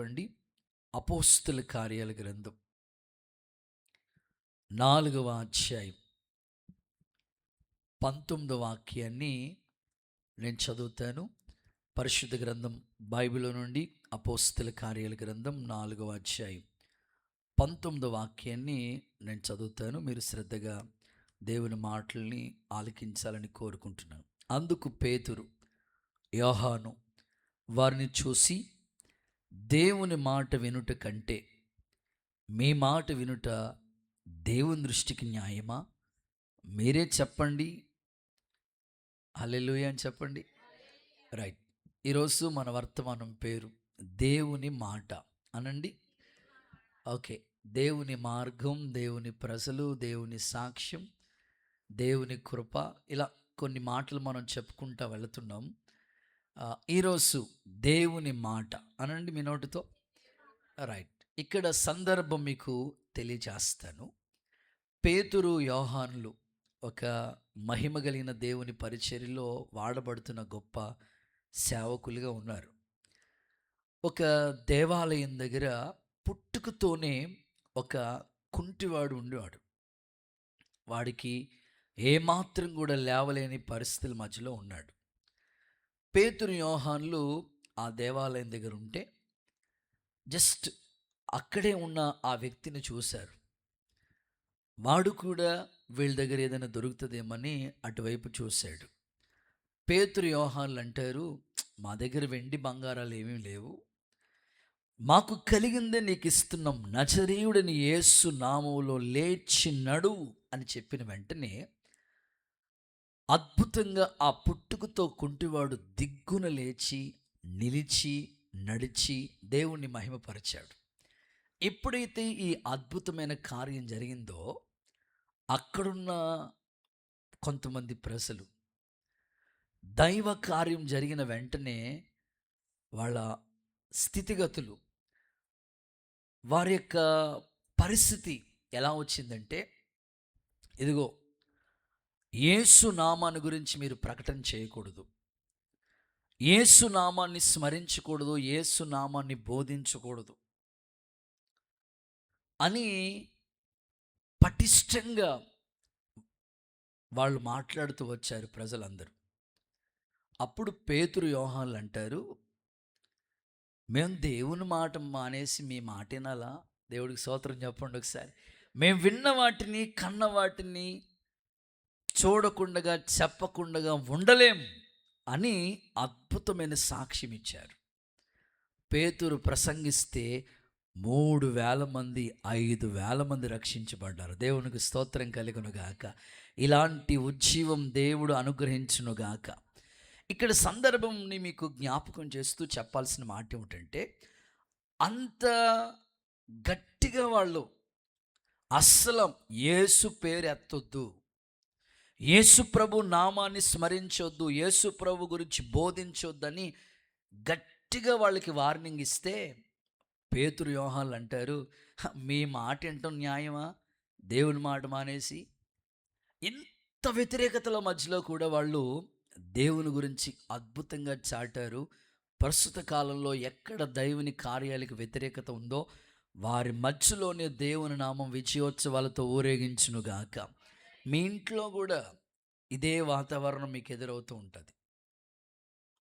తెరవండి. అపోస్తుల కార్యాల గ్రంథం 4వ అధ్యాయం 19వ వాక్యాన్ని నేను చదువుతాను. పరిశుద్ధ గ్రంథం బైబిల్ నుండి అపోస్తుల కార్యాల గ్రంథం 4వ అధ్యాయం 19వ వాక్యాన్ని నేను చదువుతాను. మీరు శ్రద్ధగా దేవుని మాటల్ని ఆలకించాలని కోరుకుంటున్నాను. అందుకు పేతురు, యోహాను వారిని చూసి, దేవుని మాట వినుట కంటే మీ మాట వినుట దేవుని దృష్టికి న్యాయమా? మీరే చెప్పండి. హల్లెలూయా అని చెప్పండి. రైట్. ఈరోజు మన వర్తమానం పేరు దేవుని మాట అనండి. ఓకే. దేవుని మార్గం, దేవుని ప్రజలు, దేవుని సాక్ష్యం, దేవుని కృప, ఇలా కొన్ని మాటలు మనం చెప్పుకుంటా వెళుతున్నాం. ఈరోజు దేవుని మాట అనండి మీ నోటితో. రైట్. ఇక్కడ సందర్భం మీకు తెలియజేస్తాను. పేతురు, యోహానులు ఒక మహిమ కలిగిన దేవుని పరిచర్యలో వాడబడుతున్న గొప్ప సేవకులుగా ఉన్నారు. ఒక దేవాలయం దగ్గర పుట్టుకతోనే ఒక కుంటివాడు ఉండేవాడు. వాడికి ఏమాత్రం కూడా లేవలేని పరిస్థితుల మధ్యలో ఉన్నాడు. పేతురు, యోహానులు ఆ దేవాలయం దగ్గర ఉంటే జస్ట్ అక్కడే ఉన్న ఆ వ్యక్తిని చూశారు. వాడు కూడా వీళ్ళ దగ్గర ఏదైనా దొరుకుతుందేమని అటువైపు చూశాడు. పేతురు, యోహానులు అంటారు, మా దగ్గర వెండి బంగారాలు ఏమీ లేవు, మాకు కలిగిందే నీకు ఇస్తున్నాం, నజరేయుడని యేసు నామములో లేచి నడువు అని చెప్పిన వెంటనే అద్భుతంగా ఆ పుట్టుకతో కుంటివాడు దిగ్గున లేచి నిలిచి నడిచి దేవుణ్ణి మహిమపరిచాడు. ఎప్పుడైతే ఈ అద్భుతమైన కార్యం జరిగిందో అక్కడున్న కొంతమంది ప్రజలు దైవ కార్యం జరిగిన వెంటనే వాళ్ళ స్థితిగతులు, వారి యొక్క పరిస్థితి ఎలా వచ్చిందంటే, ఇదిగో యేసు నామాన్ని గురించి మీరు ప్రకటన చేయకూడదు, యేసు నామాన్ని స్మరించకూడదు, యేసు నామాన్ని బోధించకూడదు అని పటిష్టంగా వాళ్ళు మాట్లాడుతూ వచ్చారు ప్రజలందరూ. అప్పుడు పేతురు, యోహానులు అంటారు, మేము దేవుని మాట మానేసి మీ మాట వినాలా? దేవుడికి స్తోత్రం చెప్పండి ఒకసారి. మేము విన్న వాటిని, కన్న వాటిని చూడకుండా చెప్పకుండా ఉండలేం అని అద్భుతమైన సాక్ష్యం ఇచ్చారు. పేతురు ప్రసంగిస్తే 3,000 మంది, 5,000 మంది రక్షించబడ్డారు. దేవునికి స్తోత్రం కలుగునుగాక. ఇలాంటి ఉజ్జీవం దేవుడు అనుగ్రహించునుగాక. ఇక్కడ సందర్భంని మీకు జ్ఞాపకం చేస్తూ చెప్పాల్సిన మాట ఏమిటంటే, అంత గట్టిగా వాళ్ళు అస్సలు యేసు పేరు ఎత్తొద్దు, యేసు ప్రభు నామాన్ని స్మరించొద్దు, యేసు ప్రభు గురించి బోధించొద్దని గట్టిగా వాళ్ళకి వార్నింగ్ ఇస్తే పేతురు, యోహానులు అంటారు, మీ మాట వినటం న్యాయమా? దేవుని మాట మానేసి. ఇంత వ్యతిరేకతల మధ్యలో కూడా వాళ్ళు దేవుని గురించి అద్భుతంగా చాటారు. ప్రస్తుత కాలంలో ఎక్కడ దేవుని కార్యాలకు వ్యతిరేకత ఉందో వారి మధ్యలోనే దేవుని నామం విజయోత్సవాలతో ఊరేగించునుగాక. మీ ఇంట్లో కూడా ఇదే వాతావరణం మీకు ఎదురవుతూ ఉంటుంది.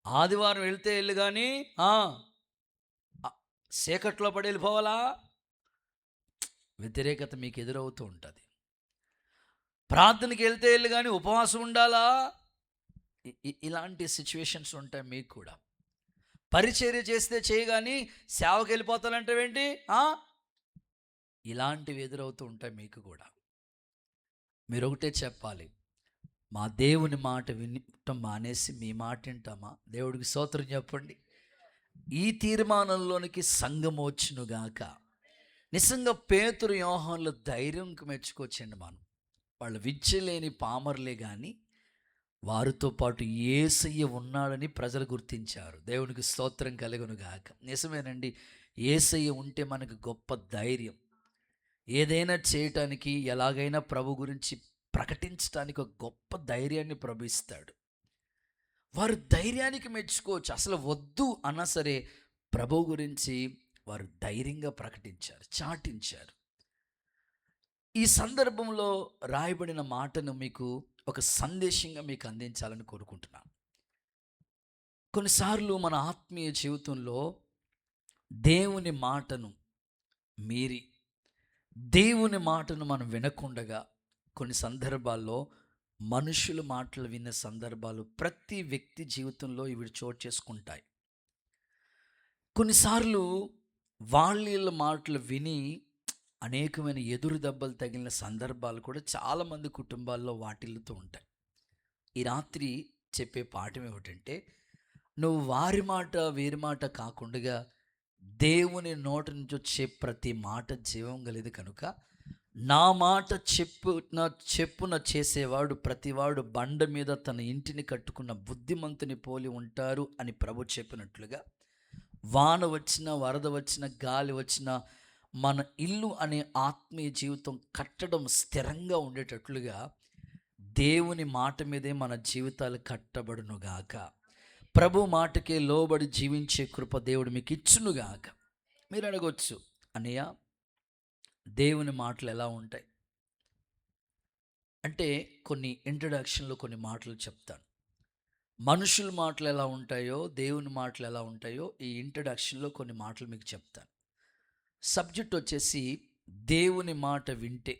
ఆదివారం వెళ్తే వెళ్ళు, కానీ చీకట్లో పడి వెళ్ళిపోవాలా? వ్యతిరేకత మీకు ఎదురవుతూ ఉంటుంది. ప్రార్థనకి వెళ్తే వెళ్ళు, కానీ ఉపవాసం ఉండాలా? ఇలాంటి సిచ్యువేషన్స్ ఉంటాయి మీకు కూడా. పరిచర్య చేస్తే చేయగాని సేవకి వెళ్ళిపోతానంటావేంటి? ఇలాంటివి ఎదురవుతూ ఉంటాయి మీకు కూడా. మీరు ఒకటే చెప్పాలి, మా దేవుని మాట వినటం మానేసి మీ మాట వింటామా? దేవుడికి స్తోత్రం చెప్పండి. ఈ తీర్మానంలోనికి సంఘం వచ్చునుగాక. నిజంగా పేతురు, యోహానుల ధైర్యంకి మెచ్చుకోవచ్చండి మనం. వాళ్ళు విద్య లేని పామర్లే కానీ వారితో పాటు యేసయ్య ఉన్నాడని ప్రజలు గుర్తించారు. దేవునికి స్తోత్రం కలుగునుగాక. నిజమేనండి, యేసయ్య ఉంటే మనకు గొప్ప ధైర్యం. ఏదైనా చేయటానికి, ఎలాగైనా ప్రభు గురించి ప్రకటించడానికి ఒక గొప్ప ధైర్యాన్ని ప్రభు ఇస్తాడు. వారు ధైర్యానికి మెచ్చుకోవచ్చు. అసలు వద్దు అన్నా సరే ప్రభు గురించి వారు ధైర్యంగా ప్రకటించారు, చాటించారు. ఈ సందర్భంలో రాయబడిన మాటను మీకు ఒక సందేశంగా మీకు అందించాలని కోరుకుంటున్నాను. కొన్నిసార్లు మన ఆత్మీయ జీవితంలో దేవుని మాటను మీరి, దేవుని మాటను మనం వినకుండగా కొన్ని సందర్భాల్లో మనుషుల మాటలు విన్న సందర్భాలు ప్రతి వ్యక్తి జీవితంలో ఇవి చోటు చేసుకుంటాయి. కొన్నిసార్లు వాళ్ళ మాటలు విని అనేకమైన ఎదురు దెబ్బలు తగిలిన సందర్భాలు కూడా చాలామంది కుటుంబాల్లో వాటిల్లుతూ ఉంటాయి. ఈ రాత్రి చెప్పే పాఠం ఏమిటంటే, నువ్వు వారి మాట వీరి మాట కాకుండా దేవుని నోటి నుంచి వచ్చే ప్రతి మాట జీవం కలిది కనుక, నా మాట చెప్పున చేసేవాడు ప్రతివాడు బండ మీద తన ఇంటిని కట్టుకున్న బుద్ధిమంతుని పోలి ఉంటారు అని ప్రభు చెప్పినట్లుగా, వాన వచ్చిన వరద వచ్చిన గాలి వచ్చిన మన ఇల్లు అనే ఆత్మీయ జీవితం కట్టడం స్థిరంగా ఉండేటట్లుగా దేవుని మాట మీదే మన జీవితాలు కట్టబడునుగాక. ప్రభు మాటకే లోబడి జీవించే కృప దేవుడు మీకు ఇచ్చునుగాక. మీరు అడగొచ్చు, అన్నయ్య దేవుని మాటలు ఎలా ఉంటాయి అంటే, కొన్ని ఇంట్రడక్షన్లో కొన్ని మాటలు చెప్తాను. మనుషుల మాటలు ఎలా ఉంటాయో, దేవుని మాటలు ఎలా ఉంటాయో ఈ ఇంట్రడక్షన్లో కొన్ని మాటలు మీకు చెప్తాను. సబ్జెక్ట్ వచ్చేసి దేవుని మాట వింటే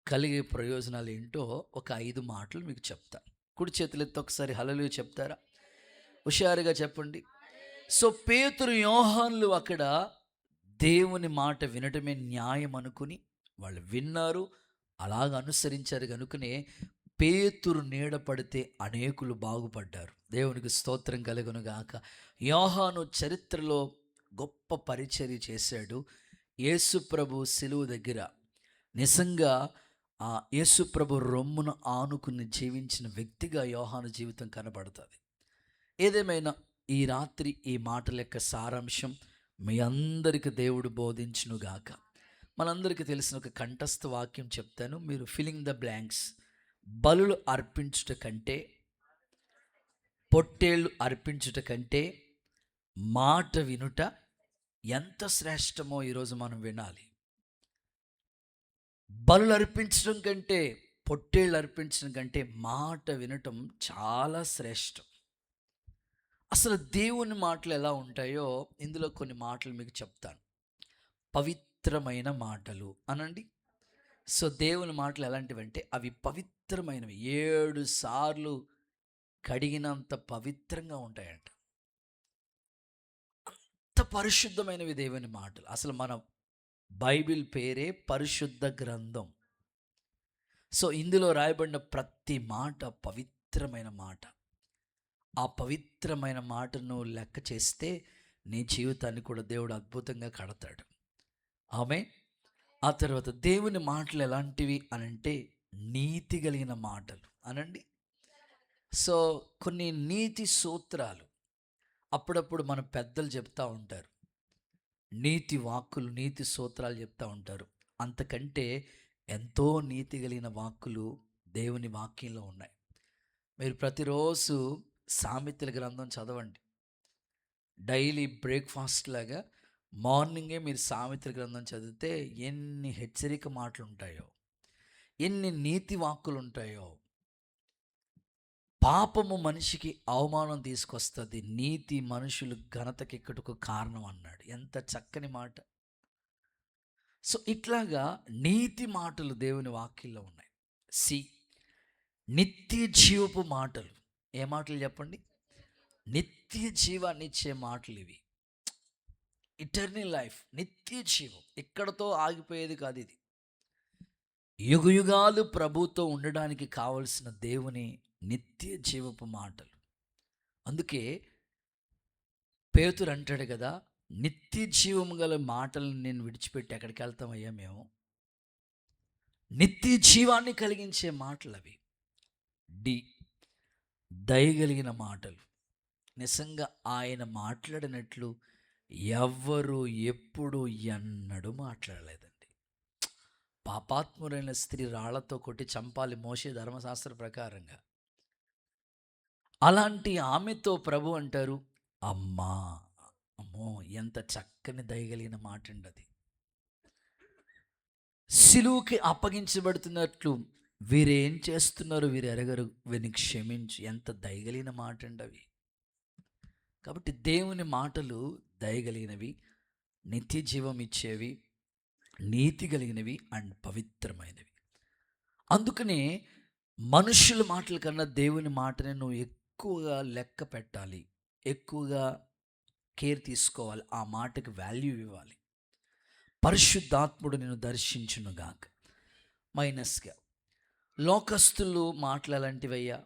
కలిగే ప్రయోజనాలు ఏంటో ఒక 5 మాటలు మీకు చెప్తాను. కుడి చేతులు ఎత్తి ఒకసారి హల్లెలూయా చెప్తారా? హుషారుగా చెప్పండి. సో పేతురు యోహానులు అక్కడ దేవుని మాట వినటమే న్యాయం అనుకుని వాళ్ళు విన్నారు, అలాగ అనుసరించారు. కనుకనే పేతురు నీడ పడితే అనేకులు బాగుపడ్డారు. దేవునికి స్తోత్రం కలుగును గాక. యోహాను చరిత్రలో గొప్ప పరిచర్య చేశాడు. యేసుప్రభు శిలువ దగ్గర నిజంగా ఆ యేసుప్రభు రొమ్మున ఆనుకుని జీవించిన వ్యక్తిగా యోహాను జీవితం కనబడుతుంది. ఏదేమైనా ఈ రాత్రి ఈ మాటల యొక్క సారాంశం మీ అందరికీ దేవుడు బోధించునుగాక. మనందరికీ తెలిసిన ఒక కంఠస్థ వాక్యం చెప్తాను, మీరు ఫిల్లింగ్ ద బ్లాంక్స్. బలులు అర్పించుట కంటే, పొట్టేళ్ళు అర్పించుట కంటే మాట వినుట ఎంత శ్రేష్టమో ఈరోజు మనం వినాలి. బలులు అర్పించడం కంటే, పొట్టేళ్ళు అర్పించడం కంటే మాట వినటం చాలా శ్రేష్టం. అసలు దేవుని మాటలు ఎలా ఉంటాయో ఇందులో కొన్ని మాటలు మీకు చెప్తాను. పవిత్రమైన మాటలు అనండి. సో దేవుని మాటలు ఎలాంటివంటే అవి పవిత్రమైనవి, 7 సార్లు కడిగినంత పవిత్రంగా ఉంటాయంట. అంత పరిశుద్ధమైనవి దేవుని మాటలు. అసలు మన బైబిల్ పేరే పరిశుద్ధ గ్రంథం. సో ఇందులో రాయబడిన ప్రతి మాట పవిత్రమైన మాట. ఆ పవిత్రమైన మాటను లెక్క చేస్తే నీ జీవితాన్ని కూడా దేవుడు అద్భుతంగా కడతాడు. ఆమె ఆ తర్వాత దేవుని మాటలు ఎలాంటివి అనంటే నీతి కలిగిన మాటలు అనండి. సో కొన్ని నీతి సూత్రాలు అప్పుడప్పుడు మన పెద్దలు చెప్తూ ఉంటారు, నీతి వాక్కులు నీతి సూత్రాలు చెప్తూ ఉంటారు. అంతకంటే ఎంతో నీతి కలిగిన వాక్కులు దేవుని వాక్యంలో ఉన్నాయి. మీరు ప్రతిరోజు సామెతల గ్రంథం చదవండి. డైలీ బ్రేక్ఫాస్ట్ లాగా మార్నింగే మీరు సామెతల గ్రంథం చదివితే ఎన్ని హెచ్చరిక మాటలు ఉంటాయో, ఎన్ని నీతి వాక్కులు ఉంటాయో. పాపము మనిషికి అవమానం తీసుకొస్తుంది, నీతి మనుషులు ఘనతకెక్కటకు కారణం అన్నాడు. ఎంత చక్కని మాట. సో ఇట్లాగా నీతి మాటలు దేవుని వాక్యంలో ఉన్నాయి. నిత్య జీవపు మాటలు. ఏ మాటలు చెప్పండి? నిత్య జీవాన్ని ఇచ్చే మాటలు ఇవి. ఇటర్నల్ లైఫ్, నిత్య జీవం. ఇక్కడతో ఆగిపోయేది కాదు ఇది. యుగయుగాలు ప్రభుతో ఉండడానికి కావలసిన దేవుని నిత్య జీవపు మాటలు. అందుకే పేతురు అంటాడు కదా, నిత్య జీవము గల మాటలను నేను విడిచిపెట్టి ఎక్కడికి వెళ్తామయ్యా మేము? నిత్య జీవాన్ని కలిగించే మాటలు అవి. దయగలిగిన మాటలు. నిజంగా ఆయన మాట్లాడినట్లు ఎవ్వరు ఎప్పుడు ఎన్నడూ మాట్లాడలేదండి. పాపాత్మురైన స్త్రీ రాళ్లతో కొట్టి చంపాలి మోషే ధర్మశాస్త్ర ప్రకారంగా. అలాంటి ఆమెతో ప్రభు అంటారు, అమ్మా అమ్మో, ఎంత చక్కని దయగలిగిన మాట అండి అది. సిలువుకి అప్పగించబడుతున్నట్లు వీరేం చేస్తున్నారు వీరు ఎరగరు, వీరిని క్షమించు. ఎంత దయగలిగిన మాట అండి అవి. కాబట్టి దేవుని మాటలు దయగలిగినవి, నిత్య జీవం ఇచ్చేవి, నీతి కలిగినవి అండ్ పవిత్రమైనవి. అందుకనే మనుషుల మాటల కన్నా దేవుని మాటని నువ్వు ఎక్కువగా లెక్క పెట్టాలి, ఎక్కువగా కేర్ తీసుకోవాలి, ఆ మాటకి వాల్యూ ఇవ్వాలి. పరిశుద్ధాత్ముడు నిన్ను దర్శించునుగాక. మైనస్గా లోకస్తులు మాటలు ఎలాంటివయ్యా?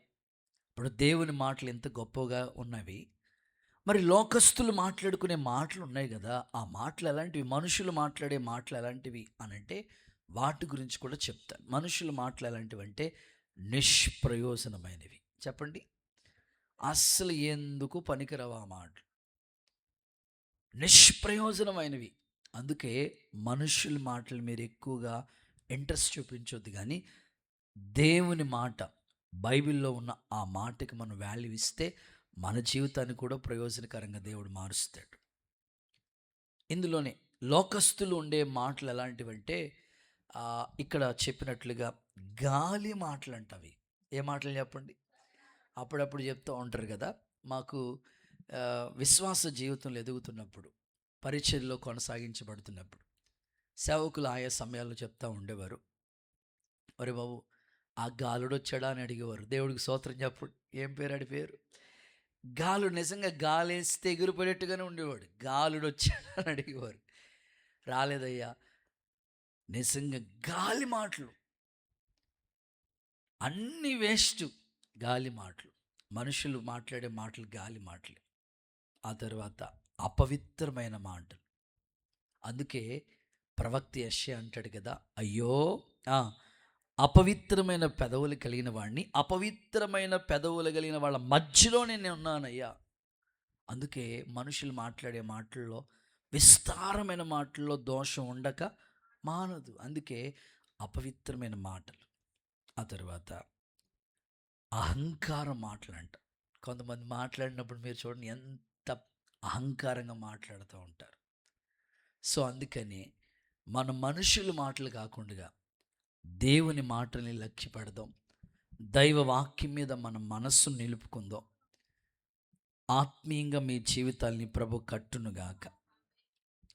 ఇప్పుడు దేవుని మాటలు ఎంత గొప్పగా ఉన్నవి, మరి లోకస్తులు మాట్లాడుకునే మాటలు ఉన్నాయి కదా, ఆ మాటలు ఎలాంటివి? మనుషులు మాట్లాడే మాటలు ఎలాంటివి అనంటే వాటి గురించి కూడా చెప్తాను. మనుషులు మాటలు ఎలాంటివి అంటే నిష్ప్రయోజనమైనవి. చెప్పండి, అస్సలు ఎందుకు పనికిరావు ఆ మాటలు, నిష్ప్రయోజనమైనవి. అందుకే మనుషుల మాటలు మీరు ఎక్కువగా ఇంట్రెస్ట్ చూపించొద్దు, కానీ దేవుని మాట, బైబిల్లో ఉన్న ఆ మాటకి మనం వాల్యూ ఇస్తే మన జీవితాన్ని కూడా ప్రయోజనకరంగా దేవుడు మారుస్తాడు. ఇందులోనే లోకస్తులు ఉండే మాటలు ఎలాంటివంటే ఇక్కడ చెప్పినట్లుగా గాలి మాటలు అంటవి. ఏ మాటలు చెప్పండి? అప్పుడప్పుడు చెప్తూ ఉంటారు కదా, మాకు విశ్వాస జీవితంలో ఎదుగుతున్నప్పుడు, పరిచర్యలో కొనసాగించబడుతున్నప్పుడు సేవకులు ఆయా సమయాల్లో చెప్తూ ఉండేవారు, ఒరే బాబు ఆ గాలుడు వచ్చాడా అని అడిగేవారు. దేవుడికి స్తోత్రం చెప్పు. ఏం పేరు అడి పేరు? గాలు. నిజంగా గాలేస్తే ఎగిరిపోయేట్టుగానే ఉండేవాడు. గాలుడు వచ్చాడా అని అడిగేవారు. రాలేదయ్యా. నిజంగా గాలి మాటలు అన్నీ వేస్ట్. గాలి మాటలు, మనుషులు మాట్లాడే మాటలు గాలి మాటలు. ఆ తర్వాత అపవిత్రమైన మాటలు. అందుకే ప్రవక్త యెషయా అంటాడు కదా, అయ్యో అపవిత్రమైన పెదవులు కలిగిన వాడిని, అపవిత్రమైన పెదవులు కలిగిన వాళ్ళ మధ్యలోనే నేను ఉన్నానయ్యా. అందుకే మనుషులు మాట్లాడే మాటల్లో, విస్తారమైన మాటల్లో దోషం ఉండక మానదు. అందుకే అపవిత్రమైన మాటలు. ఆ తర్వాత అహంకారం మాటలంట. కొంతమంది మాట్లాడినప్పుడు మీరు చూడండి ఎంత అహంకారంగా మాట్లాడుతూ ఉంటారు. సో అందుకని మన మనుషుల మాటలు కాకుండా దేవుని మాటల్ని లక్ష్య పెడదాం, దైవ వాక్యం మీద మన మనస్సు నిలుపుకుందాం. ఆత్మీయంగా మీ జీవితాల్ని ప్రభు కట్టునుగాక.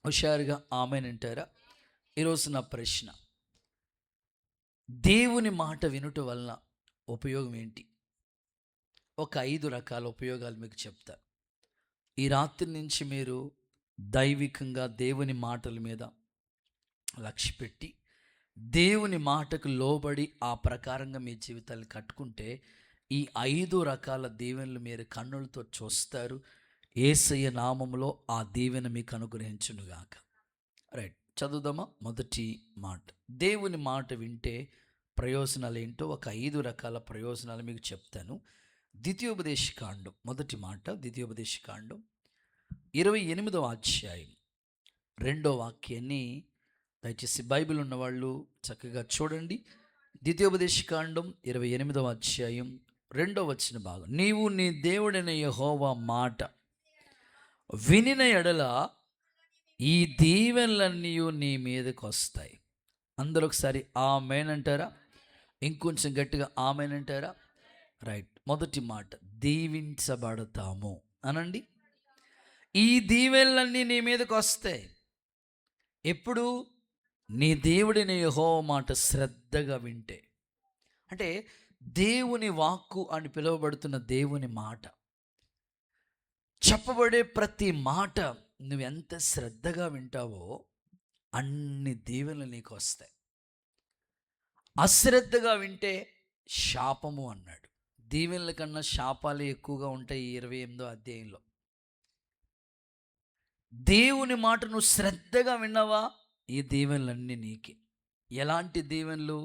హుషారుగా ఆమెనంటారా? ఈరోజు నా ప్రశ్న, దేవుని మాట వినుట వలన ఉపయోగం ఏంటి? ఒక 5 రకాల ఉపయోగాలు మీకు చెప్తా. ఈ రాత్రి నుంచి మీరు దైవికంగా దేవుని మాటల మీద లక్ష్య పెట్టి దేవుని మాటకు లోబడి ఆ ప్రకారంగా మీ జీవితాన్ని కట్టుకుంటే ఈ 5 రకాల దీవెనలు మీరు కన్నులతో చూస్తారు. యేసయ్య నామములో ఆ దీవెన మీకు అనుగ్రహించునుగాక. రైట్, చదువుదామా? మొదటి మాట, దేవుని మాట వింటే ప్రయోజనాలు ఏంటో ఒక 5 రకాల ప్రయోజనాలు మీకు చెప్తాను. ద్వితీయోపదేశకాండం మొదటి మాట, ద్వితీయోపదేశకాండం 28వ అధ్యాయం 2వ వాక్యాన్ని దయచేసి బైబిల్ ఉన్నవాళ్ళు చక్కగా చూడండి. ద్వితీయోపదేశకాండం 28వ అధ్యాయం 2వ వచన భాగం, నీవు నీ దేవుడైన యెహోవా మాట వినిన ఎడల ఈ దీవెనలన్నీ నీ మీదకి వస్తాయి. అందరూ ఒకసారి ఆమేన్ అంటారా? ఇంకొంచెం గట్టిగా ఆమేన్ అంటారా? రైట్. మొదటి మాట, దీవించబడతాము అనండి. ఈ దీవెనలన్నీ నీ మీదకి వస్తాయి. ఎప్పుడు? నీ దేవుడిని యెహోవా మాట శ్రద్ధగా వింటే. అంటే దేవుని వాక్కు అని పిలువబడుతున్న దేవుని మాట, చెప్పబడే ప్రతి మాట నువ్వెంత శ్రద్ధగా వింటావో అన్ని దీవెనలు నీకు వస్తాయి. అశ్రద్ధగా వింటే శాపము అన్నాడు. దీవెనల కన్నా శాపాలు ఎక్కువగా ఉంటాయి ఈ 28వ అధ్యాయంలో. దేవుని మాట నువ్వు శ్రద్ధగా విన్నావా, ఈ దీవెనలన్నీ నీకే. ఎలాంటి దీవెనలు?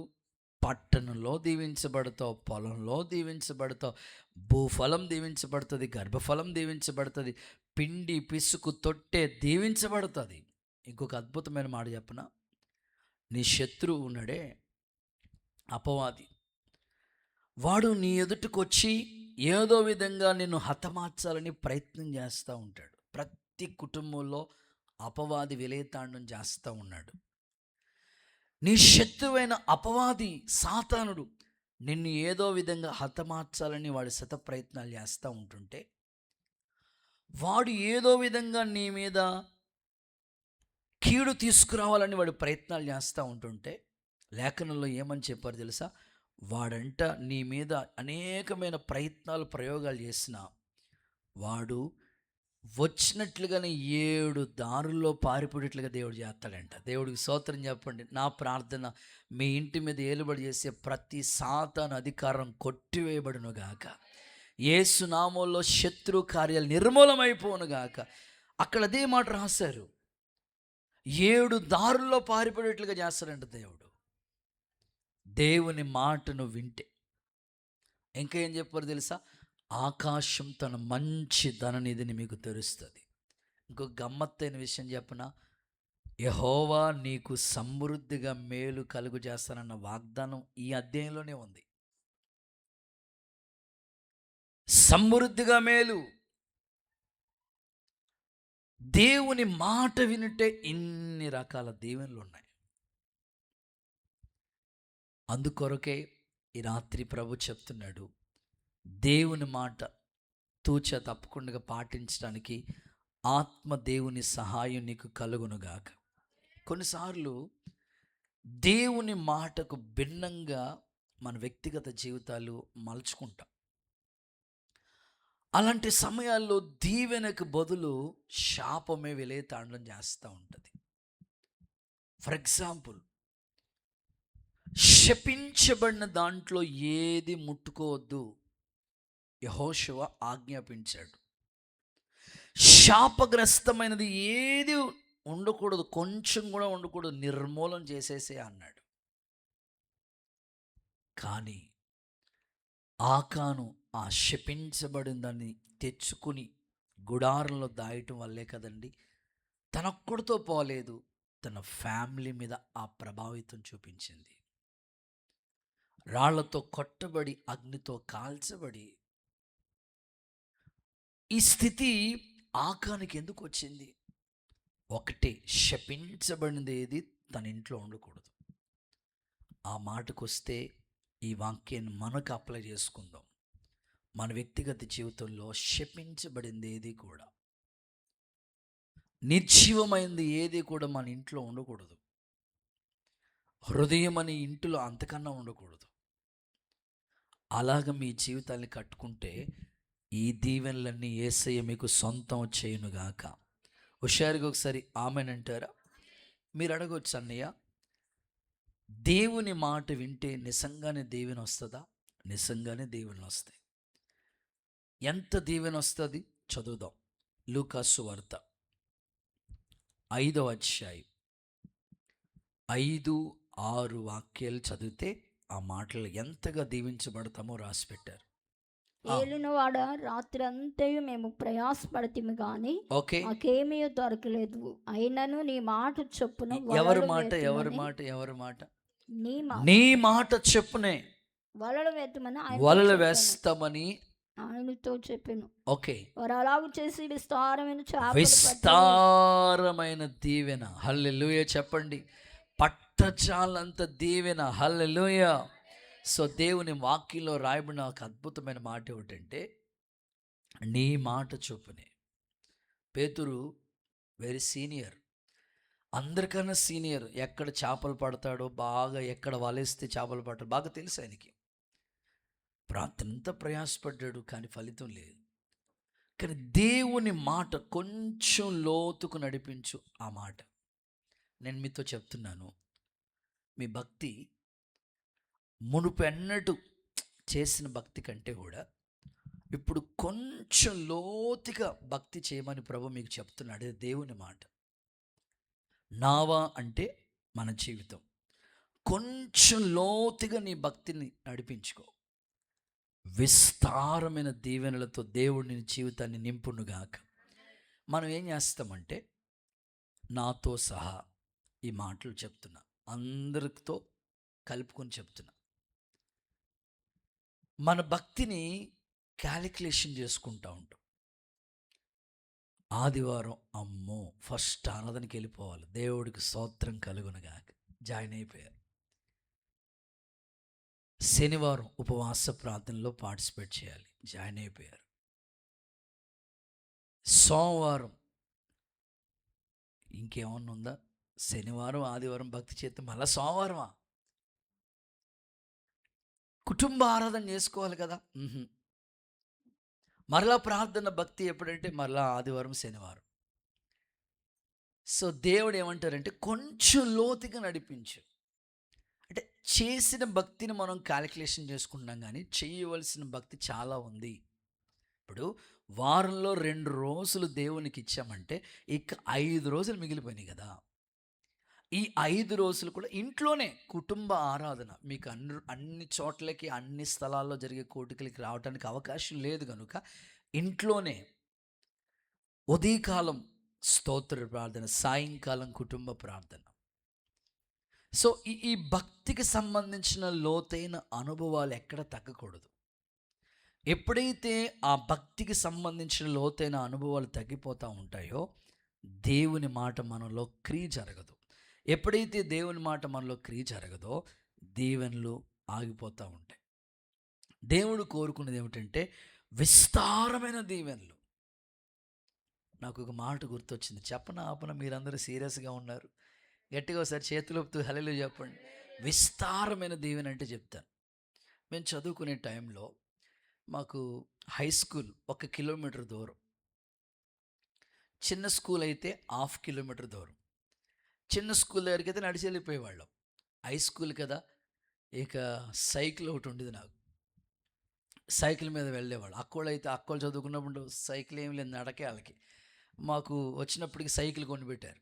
పట్టణంలో దీవించబడతావు, పొలంలో దీవించబడతావు, భూఫలం దీవించబడుతుంది, గర్భఫలం దీవించబడుతుంది, పిండి పిసుకు తొట్టే దీవించబడుతుంది. ఇంకొక అద్భుతమైన మాట చెప్పన, నీ శత్రువు ఉన్నాడే అపవాది, వాడు నీ ఎదుటికి వచ్చి ఏదో విధంగా నిన్ను హతమార్చాలని ప్రయత్నం చేస్తూ ఉంటాడు. ప్రతి కుటుంబంలో అపవాది విలేతాండం చేస్తూ ఉన్నాడు. నీ శత్రువైన అపవాది సాతానుడు నిన్ను ఏదో విధంగా హతమార్చాలని వాడు శత ప్రయత్నాలు చేస్తూ ఉంటుంటే, వాడు ఏదో విధంగా నీ మీద కీడు తీసుకురావాలని వాడు ప్రయత్నాలు చేస్తూ ఉంటుంటే, లేఖనంలో ఏమని చెప్పారు తెలుసా? వాడంట నీ మీద అనేకమైన ప్రయోగాలు చేసిన వాడు వచ్చినట్లుగానే 7 దారుల్లో పారిపోయేట్లుగా దేవుడు చేస్తాడంట. దేవుడికి స్తోత్రం చెప్పండి. నా ప్రార్థన, మీ ఇంటి మీద ఏలుబడి చేసే ప్రతి సాతాను అధికారం కొట్టివేయబడును గాక. యేసు నామములో శత్రు కార్యాలు నిర్మూలమైపోను గాక. అక్కడ అదే మాట రాశారు. 7 దారుల్లో పారిపోయేట్లుగా చేస్తాడంట దేవుడు, దేవుని మాటను వింటే. ఇంకా ఏం చెప్పారు తెలుసా? ఆకాశం తన మంచి ధననిధిని మీకు తెరుస్తుంది. ఇంకో గమ్మత్తైన విషయం చెప్పన, యెహోవా నీకు సమృద్ధిగా మేలు కలుగు చేస్తానన్న వాగ్దానం ఈ అధ్యాయంలోనే ఉంది. సమృద్ధిగా మేలు. దేవుని మాట వినుటే ఇన్ని రకాల దీవెనలు ఉన్నాయి. అందుకొరకే ఈ రాత్రి ప్రభు చెప్తున్నాడు, దేవుని మాట తూచ తప్పకుండా పాటించడానికి ఆత్మ దేవుని సహాయం నీకు కలుగునుగాక. కొన్నిసార్లు దేవుని మాటకు భిన్నంగా మన వ్యక్తిగత జీవితాలు మలుచుకుంటాం. అలాంటి సమయాల్లో దీవెనకు బదులు శాపమే విలేతాండం చేస్తూ ఉంటుంది. ఫర్ ఎగ్జాంపుల్, శపించబడిన దాంట్లో ఏది ముట్టుకోవద్దు యెహోషువ ఆజ్ఞాపించాడు. శాపగ్రస్తమైనది ఏది ఉండకూడదు, కొంచెం కూడా ఉండకూడదు, నిర్మూలన చేసేసే అన్నాడు. కానీ ఆకాను ఆ శపించబడిన దాన్ని తెచ్చుకుని గుడారంలో దాయటం వల్లే కదండి, తనొక్కడితో పోలేదు, తన ఫ్యామిలీ మీద ఆ ప్రభావితం చూపించింది. రాళ్లతో కొట్టబడి అగ్నితో కాల్చబడి ఈ స్థితి ఆకానికి ఎందుకు వచ్చింది? ఒకటి, శపించబడినది ఏది తన ఇంట్లో ఉండకూడదు. ఆ మాటకు వస్తే ఈ వాక్యాన్ని మనకు అప్లై చేసుకుందాం. మన వ్యక్తిగత జీవితంలో శపించబడింది ఏది కూడా, నిర్జీవమైంది ఏది కూడా మన ఇంట్లో ఉండకూడదు. హృదయం అనే ఇంటిలో అంతకన్నా ఉండకూడదు. అలాగ మీ జీవితాన్ని కట్టుకుంటే ఈ దీవెనలన్నీ యేసయ్య మీకు సొంతం చేయునుగాక. హుషారుగా ఒకసారి ఆమెనంటారా? మీరు అడగవచ్చు, అన్నయ్య దేవుని మాట వింటే నిజంగానే దీవెన వస్తుందా? నిజంగానే దీవెన వస్తాయి. ఎంత దీవెన వస్తుంది చదువుదాం. లూకాసు వార్త 5వ అధ్యాయం 5-6 వాక్యాలు చదివితే ఆ మాటలు ఎంతగా దీవించబడతామో రాసి పెట్టారు. ఏలినవాడ, రాత్రి అంతయు మేము ప్రయాసపడతాము గాని మాకేమీ దొరకలేదు. అయినను నీ మాట చొప్పున. ఎవరి మాట? నీ మాట చెప్పునే వలలు వేస్తామని ఆయనతో చెప్పాను. ఓకే, వారు అలాగూ చేసి విస్తారమైన దీవెన. హల్లెలూయా చెప్పండి. పట్టచాలంత దీవెన. హల్లెలూయా. సో దేవుని వాక్యంలో రాయబడిన ఒక అద్భుతమైన మాట ఏమిటంటే, నీ మాట చొప్పునే. పేతురు వెరీ సీనియర్, అందరికన్నా సీనియర్. ఎక్కడ చేపలు పడతాడో బాగా, ఎక్కడ వలేస్తే చేపలు పడతాడో బాగా తెలుసు ఆయనకి. ప్రాంతంతా ప్రయాసపడ్డాడు కానీ ఫలితం లేదు. కానీ దేవుని మాట కొంచెం లోతుకు నడిపించు. ఆ మాట నేను మీతో చెప్తున్నాను, మీ భక్తి మునుపెన్నట్టు చేసిన భక్తి కంటే కూడా ఇప్పుడు కొంచెం లోతుగా భక్తి చేయమని ప్రభు మీకు చెప్తున్నాడు. అది దేవుని మాట. నావా అంటే మన జీవితం. కొంచెం లోతుగా నీ భక్తిని నడిపించుకో. విస్తారమైన దీవెనలతో దేవుడిని జీవితాన్ని నింపునుగాక. మనం ఏం చేస్తామంటే, నాతో సహా ఈ మాటలు చెప్తున్నా, అందరితో కలుపుకొని చెప్తున్నా, మన భక్తిని క్యాలిక్యులేషన్ చేసుకుంటూ ఉంటాం. ఆదివారం అమ్మో ఫస్ట్ ఆరాధనకి వెళ్ళిపోవాలి, దేవుడికి స్తోత్రం కలుగునుగా, జాయిన్ అయిపోయారు. శనివారం ఉపవాస ప్రార్థనలో పార్టిసిపేట్ చేయాలి, జాయిన్ అయిపోయారు. సోమవారం ఇంకేమన్నా ఉందా, శనివారం ఆదివారం భక్తి చేస్తే మళ్ళీ సోమవారమా, కుటుంబ ఆరాధన చేసుకోవాలి కదా. మరలా ప్రార్థన భక్తి ఎప్పుడంటే మరలా ఆదివారం శనివారం. సో దేవుడు ఏమంటారంటే కొంచెం లోతుగా నడిపించు. అంటే చేసిన భక్తిని మనం క్యాలిక్యులేషన్ చేసుకుంటాం, కానీ చేయవలసిన భక్తి చాలా ఉంది. ఇప్పుడు వారంలో 2 రోజులు దేవునికి ఇచ్చామంటే ఇక 5 రోజులు మిగిలిపోయినాయి కదా. ఈ 5 రోజులు కూడా ఇంట్లోనే కుటుంబ ఆరాధన. మీకు అన్ని చోట్లకి అన్ని స్థలాల్లో జరిగే కోటికలకి రావడానికి అవకాశం లేదు కనుక ఇంట్లోనే ఉదయకాలం స్తోత్ర ప్రార్థన, సాయంకాలం కుటుంబ ప్రార్థన. సో ఈ భక్తికి సంబంధించిన లోతైన అనుభవాలు ఎక్కడ తగ్గకూడదు. ఎప్పుడైతే ఆ భక్తికి సంబంధించిన లోతైన అనుభవాలు తగ్గిపోతూ ఉంటాయో దేవుని మాట మనలో క్రియ జరగదు. ఎప్పుడైతే దేవుని మాట మనలో క్రియ జరగదో దీవెనలు ఆగిపోతూ ఉంటాయి. దేవుడు కోరుకునేది ఏమిటంటే విస్తారమైన దీవెనలు. నాకు ఒక మాట గుర్తొచ్చింది, చెప్పన ఆపన మీరందరూ సీరియస్గా ఉన్నారు, గట్టిగా ఒకసారి చేతులొప్పుతూ హల్లెలూయా చెప్పండి. విస్తారమైన దీవెన అంటే చెప్తాను. మేము చదువుకునే టైంలో మాకు హై స్కూల్ 1 కిలోమీటర్ దూరం, చిన్న స్కూల్ అయితే 1/2 కిలోమీటర్ దూరం. చిన్న స్కూల్ దగ్గరికి అయితే నడిచి వెళ్ళిపోయేవాళ్ళం. హై స్కూల్ కదా, ఇక సైకిల్ ఒకటి ఉండేది నాకు, సైకిల్ మీద వెళ్ళేవాళ్ళు. అక్కోళ్ళు చదువుకున్నప్పుడు సైకిల్ ఏమి లేదు, నడకే వాళ్ళకి. మాకు వచ్చినప్పటికి సైకిల్ కొనిపెట్టారు.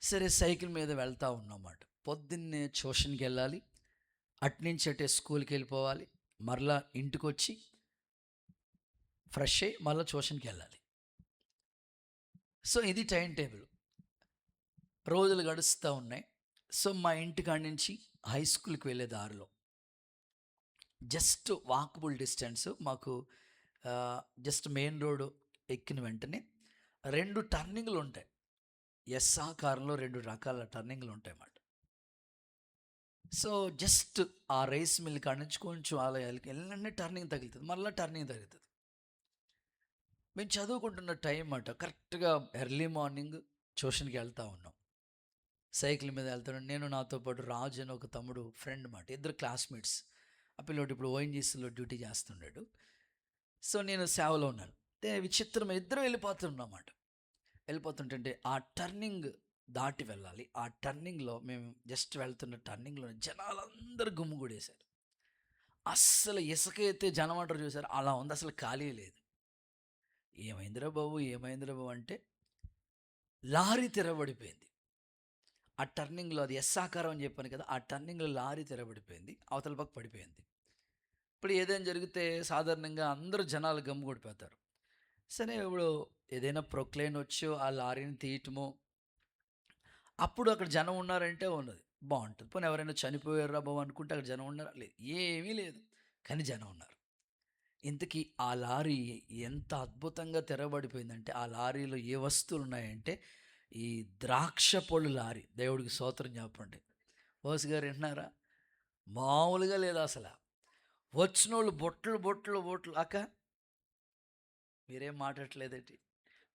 సరే సైకిల్ మీద వెళ్తూ ఉన్నమాట. పొద్దున్నే ట్యూషన్కి వెళ్ళాలి, అట్నుంచి అటే స్కూల్కి వెళ్ళిపోవాలి, మరలా ఇంటికి వచ్చి ఫ్రెష్ అయ్యి మళ్ళీ ట్యూషన్కి వెళ్ళాలి. సో ఇది టైం టేబుల్. రోజులు గడుస్తూ ఉన్నాయి. సో మా ఇంటికాడి నుంచి హై స్కూల్కి వెళ్ళే దారిలో జస్ట్ వాకబుల్ డిస్టెన్స్ మాకు, జస్ట్ మెయిన్ రోడ్ ఎక్కిన వెంటనే 2 టర్నింగ్లు ఉంటాయి. ఎస్ ఆకారంలో 2 రకాల టర్నింగ్లు ఉంటాయి అన్నమాట. సో జస్ట్ ఆ రైస్ మిల్ కాడ నుంచి కొంచెం అలా వెళ్ళండి, టర్నింగ్ తగులుతుంది, మళ్ళీ టర్నింగ్ తగులుతుంది. మేము చదువుకుంటున్న టైం అన్నమాట. కరెక్ట్గా ఎర్లీ మార్నింగ్ ట్యూషన్కి వెళ్తూ ఉన్నాం, సైకిల్ మీద వెళ్తున్నాడు. నేను, నాతో పాటు రాజు అని ఒక తమ్ముడు ఫ్రెండ్ అన్నమాట, ఇద్దరు క్లాస్మేట్స్. ఆ పిల్లోడు ఇప్పుడు ఓఎన్జీసీలో డ్యూటీ చేస్తున్నాడు. సో నేను సేవలో ఉన్నాను. విచిత్రం, ఇద్దరు వెళ్ళిపోతున్నమాట. వెళ్ళిపోతుంటే ఆ టర్నింగ్ దాటి వెళ్ళాలి. ఆ టర్నింగ్లో మేము జస్ట్ వెళ్తున్న టర్నింగ్లో జనాలందరూ గుమ్ముగూడేశారు. అస్సలు ఇసుక అయితే జనం అంటారు చూసారు, అలా ఉంది, అసలు ఖాళీ లేదు. ఏమైందిరా బాబు అంటే లారీ తిరగబడిపోయింది. ఆ టర్నింగ్లో, అది ఎస్ ఆకారం అని చెప్పాను కదా, ఆ టర్నింగ్లో లారీ తిరగబడిపోయింది, అవతల పక్క పడిపోయింది. ఇప్పుడు ఏదైనా జరిగితే సాధారణంగా అందరూ జనాలు గమ్ముగొడిపోతారు. సరే ఇప్పుడు ఏదైనా ప్రొక్లైన్ వచ్చో ఆ లారీని తీయటము, అప్పుడు అక్కడ జనం ఉన్నారంటే ఉన్నది బాగుంటుంది. పోనీ ఎవరైనా చనిపోయారా బాబు అనుకుంటే అక్కడ జనం ఉన్నారా, లేదు, ఏమీ లేదు, కానీ జనం ఉన్నారు. ఇంతకీ ఆ లారీ ఎంత అద్భుతంగా తెరబడిపోయిందంటే ఆ లారీలో ఏ వస్తువులు ఉన్నాయంటే ఈ ద్రాక్ష పళ్ళు లారీ. దేవుడికి స్తోత్రం చెప్పండి. ఓసు గారు వింటున్నారా? మామూలుగా లేదు అసలు. వచ్చిన వాళ్ళు బొట్లు అక్క మీరేం మాట్లాడలేదేంటి?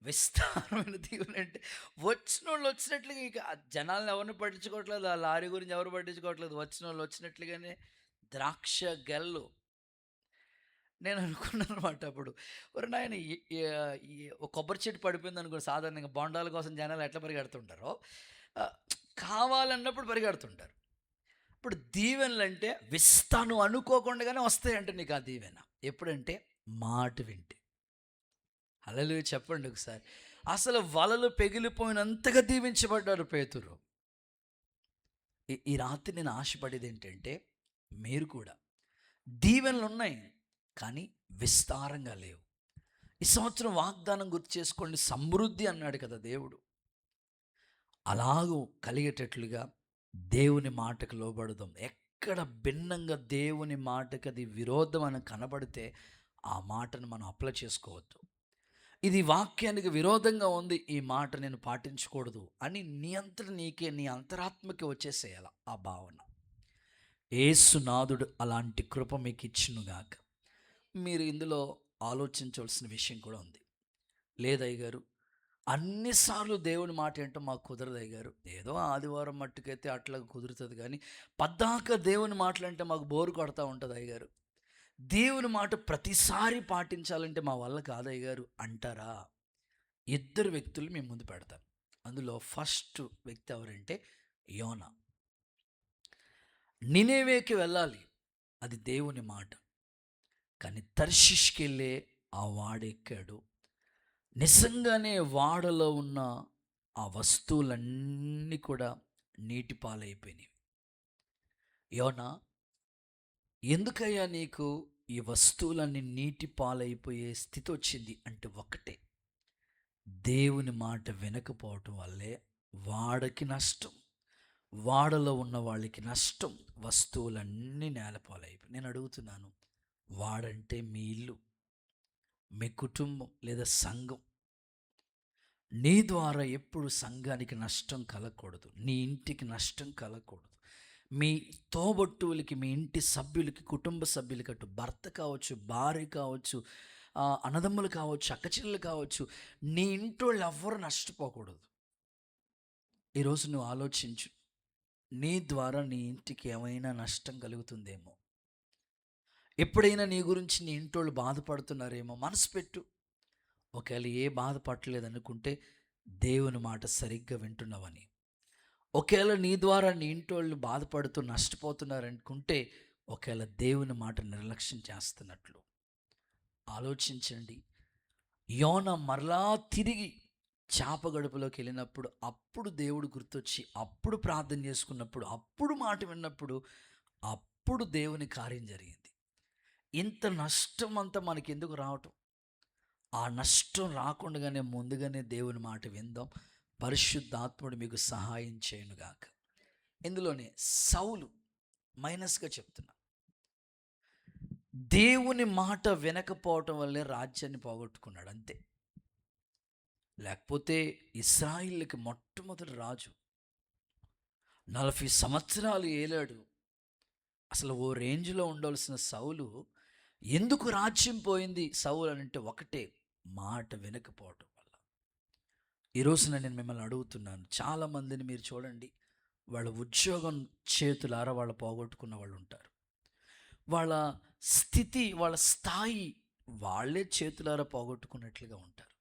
విస్తారమైన దీవెన అంటే వచ్చిన వాళ్ళు వచ్చినట్లుగా, ఇక జనాలను ఎవరిని పట్టించుకోవట్లేదు, ఆ లారీ గురించి ఎవరు పట్టించుకోవట్లేదు, వచ్చిన వాళ్ళు వచ్చినట్లుగానే ద్రాక్ష గెల్లు. నేను అనుకున్నాను అనమాట అప్పుడు, ఒక నాయన ఒక కొబ్బరి చెట్టు పడిపోయింది అనుకో, సాధారణంగా బొండాల కోసం జనాలు ఎట్లా పరిగెడుతుంటారో కావాలన్నప్పుడు పరిగెడుతుంటారు. ఇప్పుడు దీవెనలు అంటే విస్తాను అనుకోకుండానే వస్తాయంటే నీకు ఆ దీవెన ఎప్పుడంటే మాట వింటే. హల్లెలూయా చెప్పండి ఒకసారి. అసలు వలలు పెగిలిపోయినంతగా దీవించబడ్డారు పేతురు. ఈ రాత్రి నేను ఆశపడేది ఏంటంటే మీరు కూడా, దీవెనలు ఉన్నాయి కానీ విస్తారంగా లేవు. ఈ సంవత్సరం వాగ్దానం గుర్తు చేసుకోండి, సమృద్ధి అన్నాడు కదా దేవుడు. అలాగూ కలిగేటట్లుగా దేవుని మాటకు లోబడదాం. ఎక్కడ భిన్నంగా దేవుని మాటకి అది విరోధం అని కనబడితే ఆ మాటను మనం అప్లై చేసుకోవద్దు. ఇది వాక్యానికి విరోధంగా ఉంది, ఈ మాట నేను పాటించకూడదు అని నీ అంతట నీకే, నీ అంతరాత్మకి వచ్చేసేయాల ఆ భావన. యేసునాథుడు అలాంటి కృప మీకు ఇచ్చునుగాక. మీరు ఇందులో ఆలోచించవలసిన విషయం కూడా ఉంది. లేదయ్య గారు, అన్నిసార్లు దేవుని మాట ఏంటో మాకు కుదరదు అయ్య గారు, ఏదో ఆదివారం మట్టుకైతే అట్లా కుదురుతుంది, కానీ పద్దాక దేవుని మాటలు అంటే మాకు బోరు కొడతా ఉంటుంది అయ్య గారు, దేవుని మాట ప్రతిసారి పాటించాలంటే మా వల్ల కాదయ్య గారు అంటారా? ఇద్దరు వ్యక్తులు మేము ముందు పెడతాను. అందులో ఫస్ట్ వ్యక్తి ఎవరంటే యోనా. నినేవేకి వెళ్ళాలి, అది దేవుని మాట, కానీ తర్షిష్కి వెళ్ళే ఆ వాడెక్కాడు. నిజంగానే వాడలో ఉన్న ఆ వస్తువులన్నీ కూడా నీటి పాలైపోయినాయి. యోనా, ఎందుకయ్యా నీకు ఈ వస్తువులన్నీ నీటి పాలైపోయే స్థితి వచ్చింది అంటే ఒకటే, దేవుని మాట వినకపోవటం వల్లే వాడికి నష్టం, వాడలో ఉన్న వాళ్ళకి నష్టం, వస్తువులన్నీ నేలపాలైపోయి. నేను అడుగుతున్నాను, వాడంటే మీ ఇల్లు, మీ కుటుంబం లేదా సంఘం. నీ ద్వారా ఎప్పుడు సంఘానికి నష్టం కలగకూడదు, నీ ఇంటికి నష్టం కలగకూడదు, మీ తోబట్టువులకి, మీ ఇంటి సభ్యులకి, కుటుంబ సభ్యులకి, అటు భర్త కావచ్చు, భార్య కావచ్చు, అన్నదమ్ములు కావచ్చు, అక్కచెల్లెలు కావచ్చు, నీ ఇంటోళ్ళు ఎవ్వరు నష్టపోకూడదు. ఈరోజు నువ్వు ఆలోచించు, నీ ద్వారా నీ ఇంటికి ఏమైనా నష్టం కలుగుతుందేమో, ఎప్పుడైనా నీ గురించి నీ ఇంటోళ్ళు బాధపడుతున్నారేమో, మనసు పెట్టు. ఒకవేళ ఏ బాధపడలేదు అనుకుంటే దేవుని మాట సరిగ్గా వింటున్నావని. ఒకవేళ నీ ద్వారా నీ ఇంటోళ్ళు బాధపడుతూ నష్టపోతున్నారనుకుంటే ఒకవేళ దేవుని మాట నిర్లక్ష్యం చేస్తున్నట్లు. ఆలోచించండి. యోనా మరలా తిరిగి చేప గడుపులోకి వెళ్ళినప్పుడు, అప్పుడు దేవుడు గుర్తొచ్చి, అప్పుడు ప్రార్థన చేసుకున్నప్పుడు, అప్పుడు మాట విన్నప్పుడు, అప్పుడు దేవుని కార్యం జరిగింది. ఇంత నష్టం అంతా మనకి ఎందుకు రావటం? ఆ నష్టం రాకుండానే ముందుగానే దేవుని మాట విందాం. పరిశుద్ధాత్ముడు మీకు సహాయం చేయనుగాక. ఇందులోనే సౌలు మైనస్గా చెప్తున్నా, దేవుని మాట వినకపోవటం వల్లే రాజ్యాన్ని పోగొట్టుకున్నాడు అంతే. లేకపోతే ఇశ్రాయేలుకి మొట్టమొదటి రాజు 40 సంవత్సరాలు ఏలాడు. అసలు ఓ రేంజ్లో ఉండవలసిన సౌలు ఎందుకు రాజ్యం పోయింది సౌలు అంటే ఒకటే, మాట వినకపోవటం వల్ల. ఈరోజున నేను మిమ్మల్ని అడుగుతున్నాను, చాలామందిని మీరు చూడండి, వాళ్ళ ఉద్యోగం చేతులారా వాళ్ళు పోగొట్టుకున్న వాళ్ళు ఉంటారు. వాళ్ళ స్థితి, వాళ్ళ స్థాయి వాళ్ళే చేతులారా పోగొట్టుకున్నట్లుగా ఉంటారు.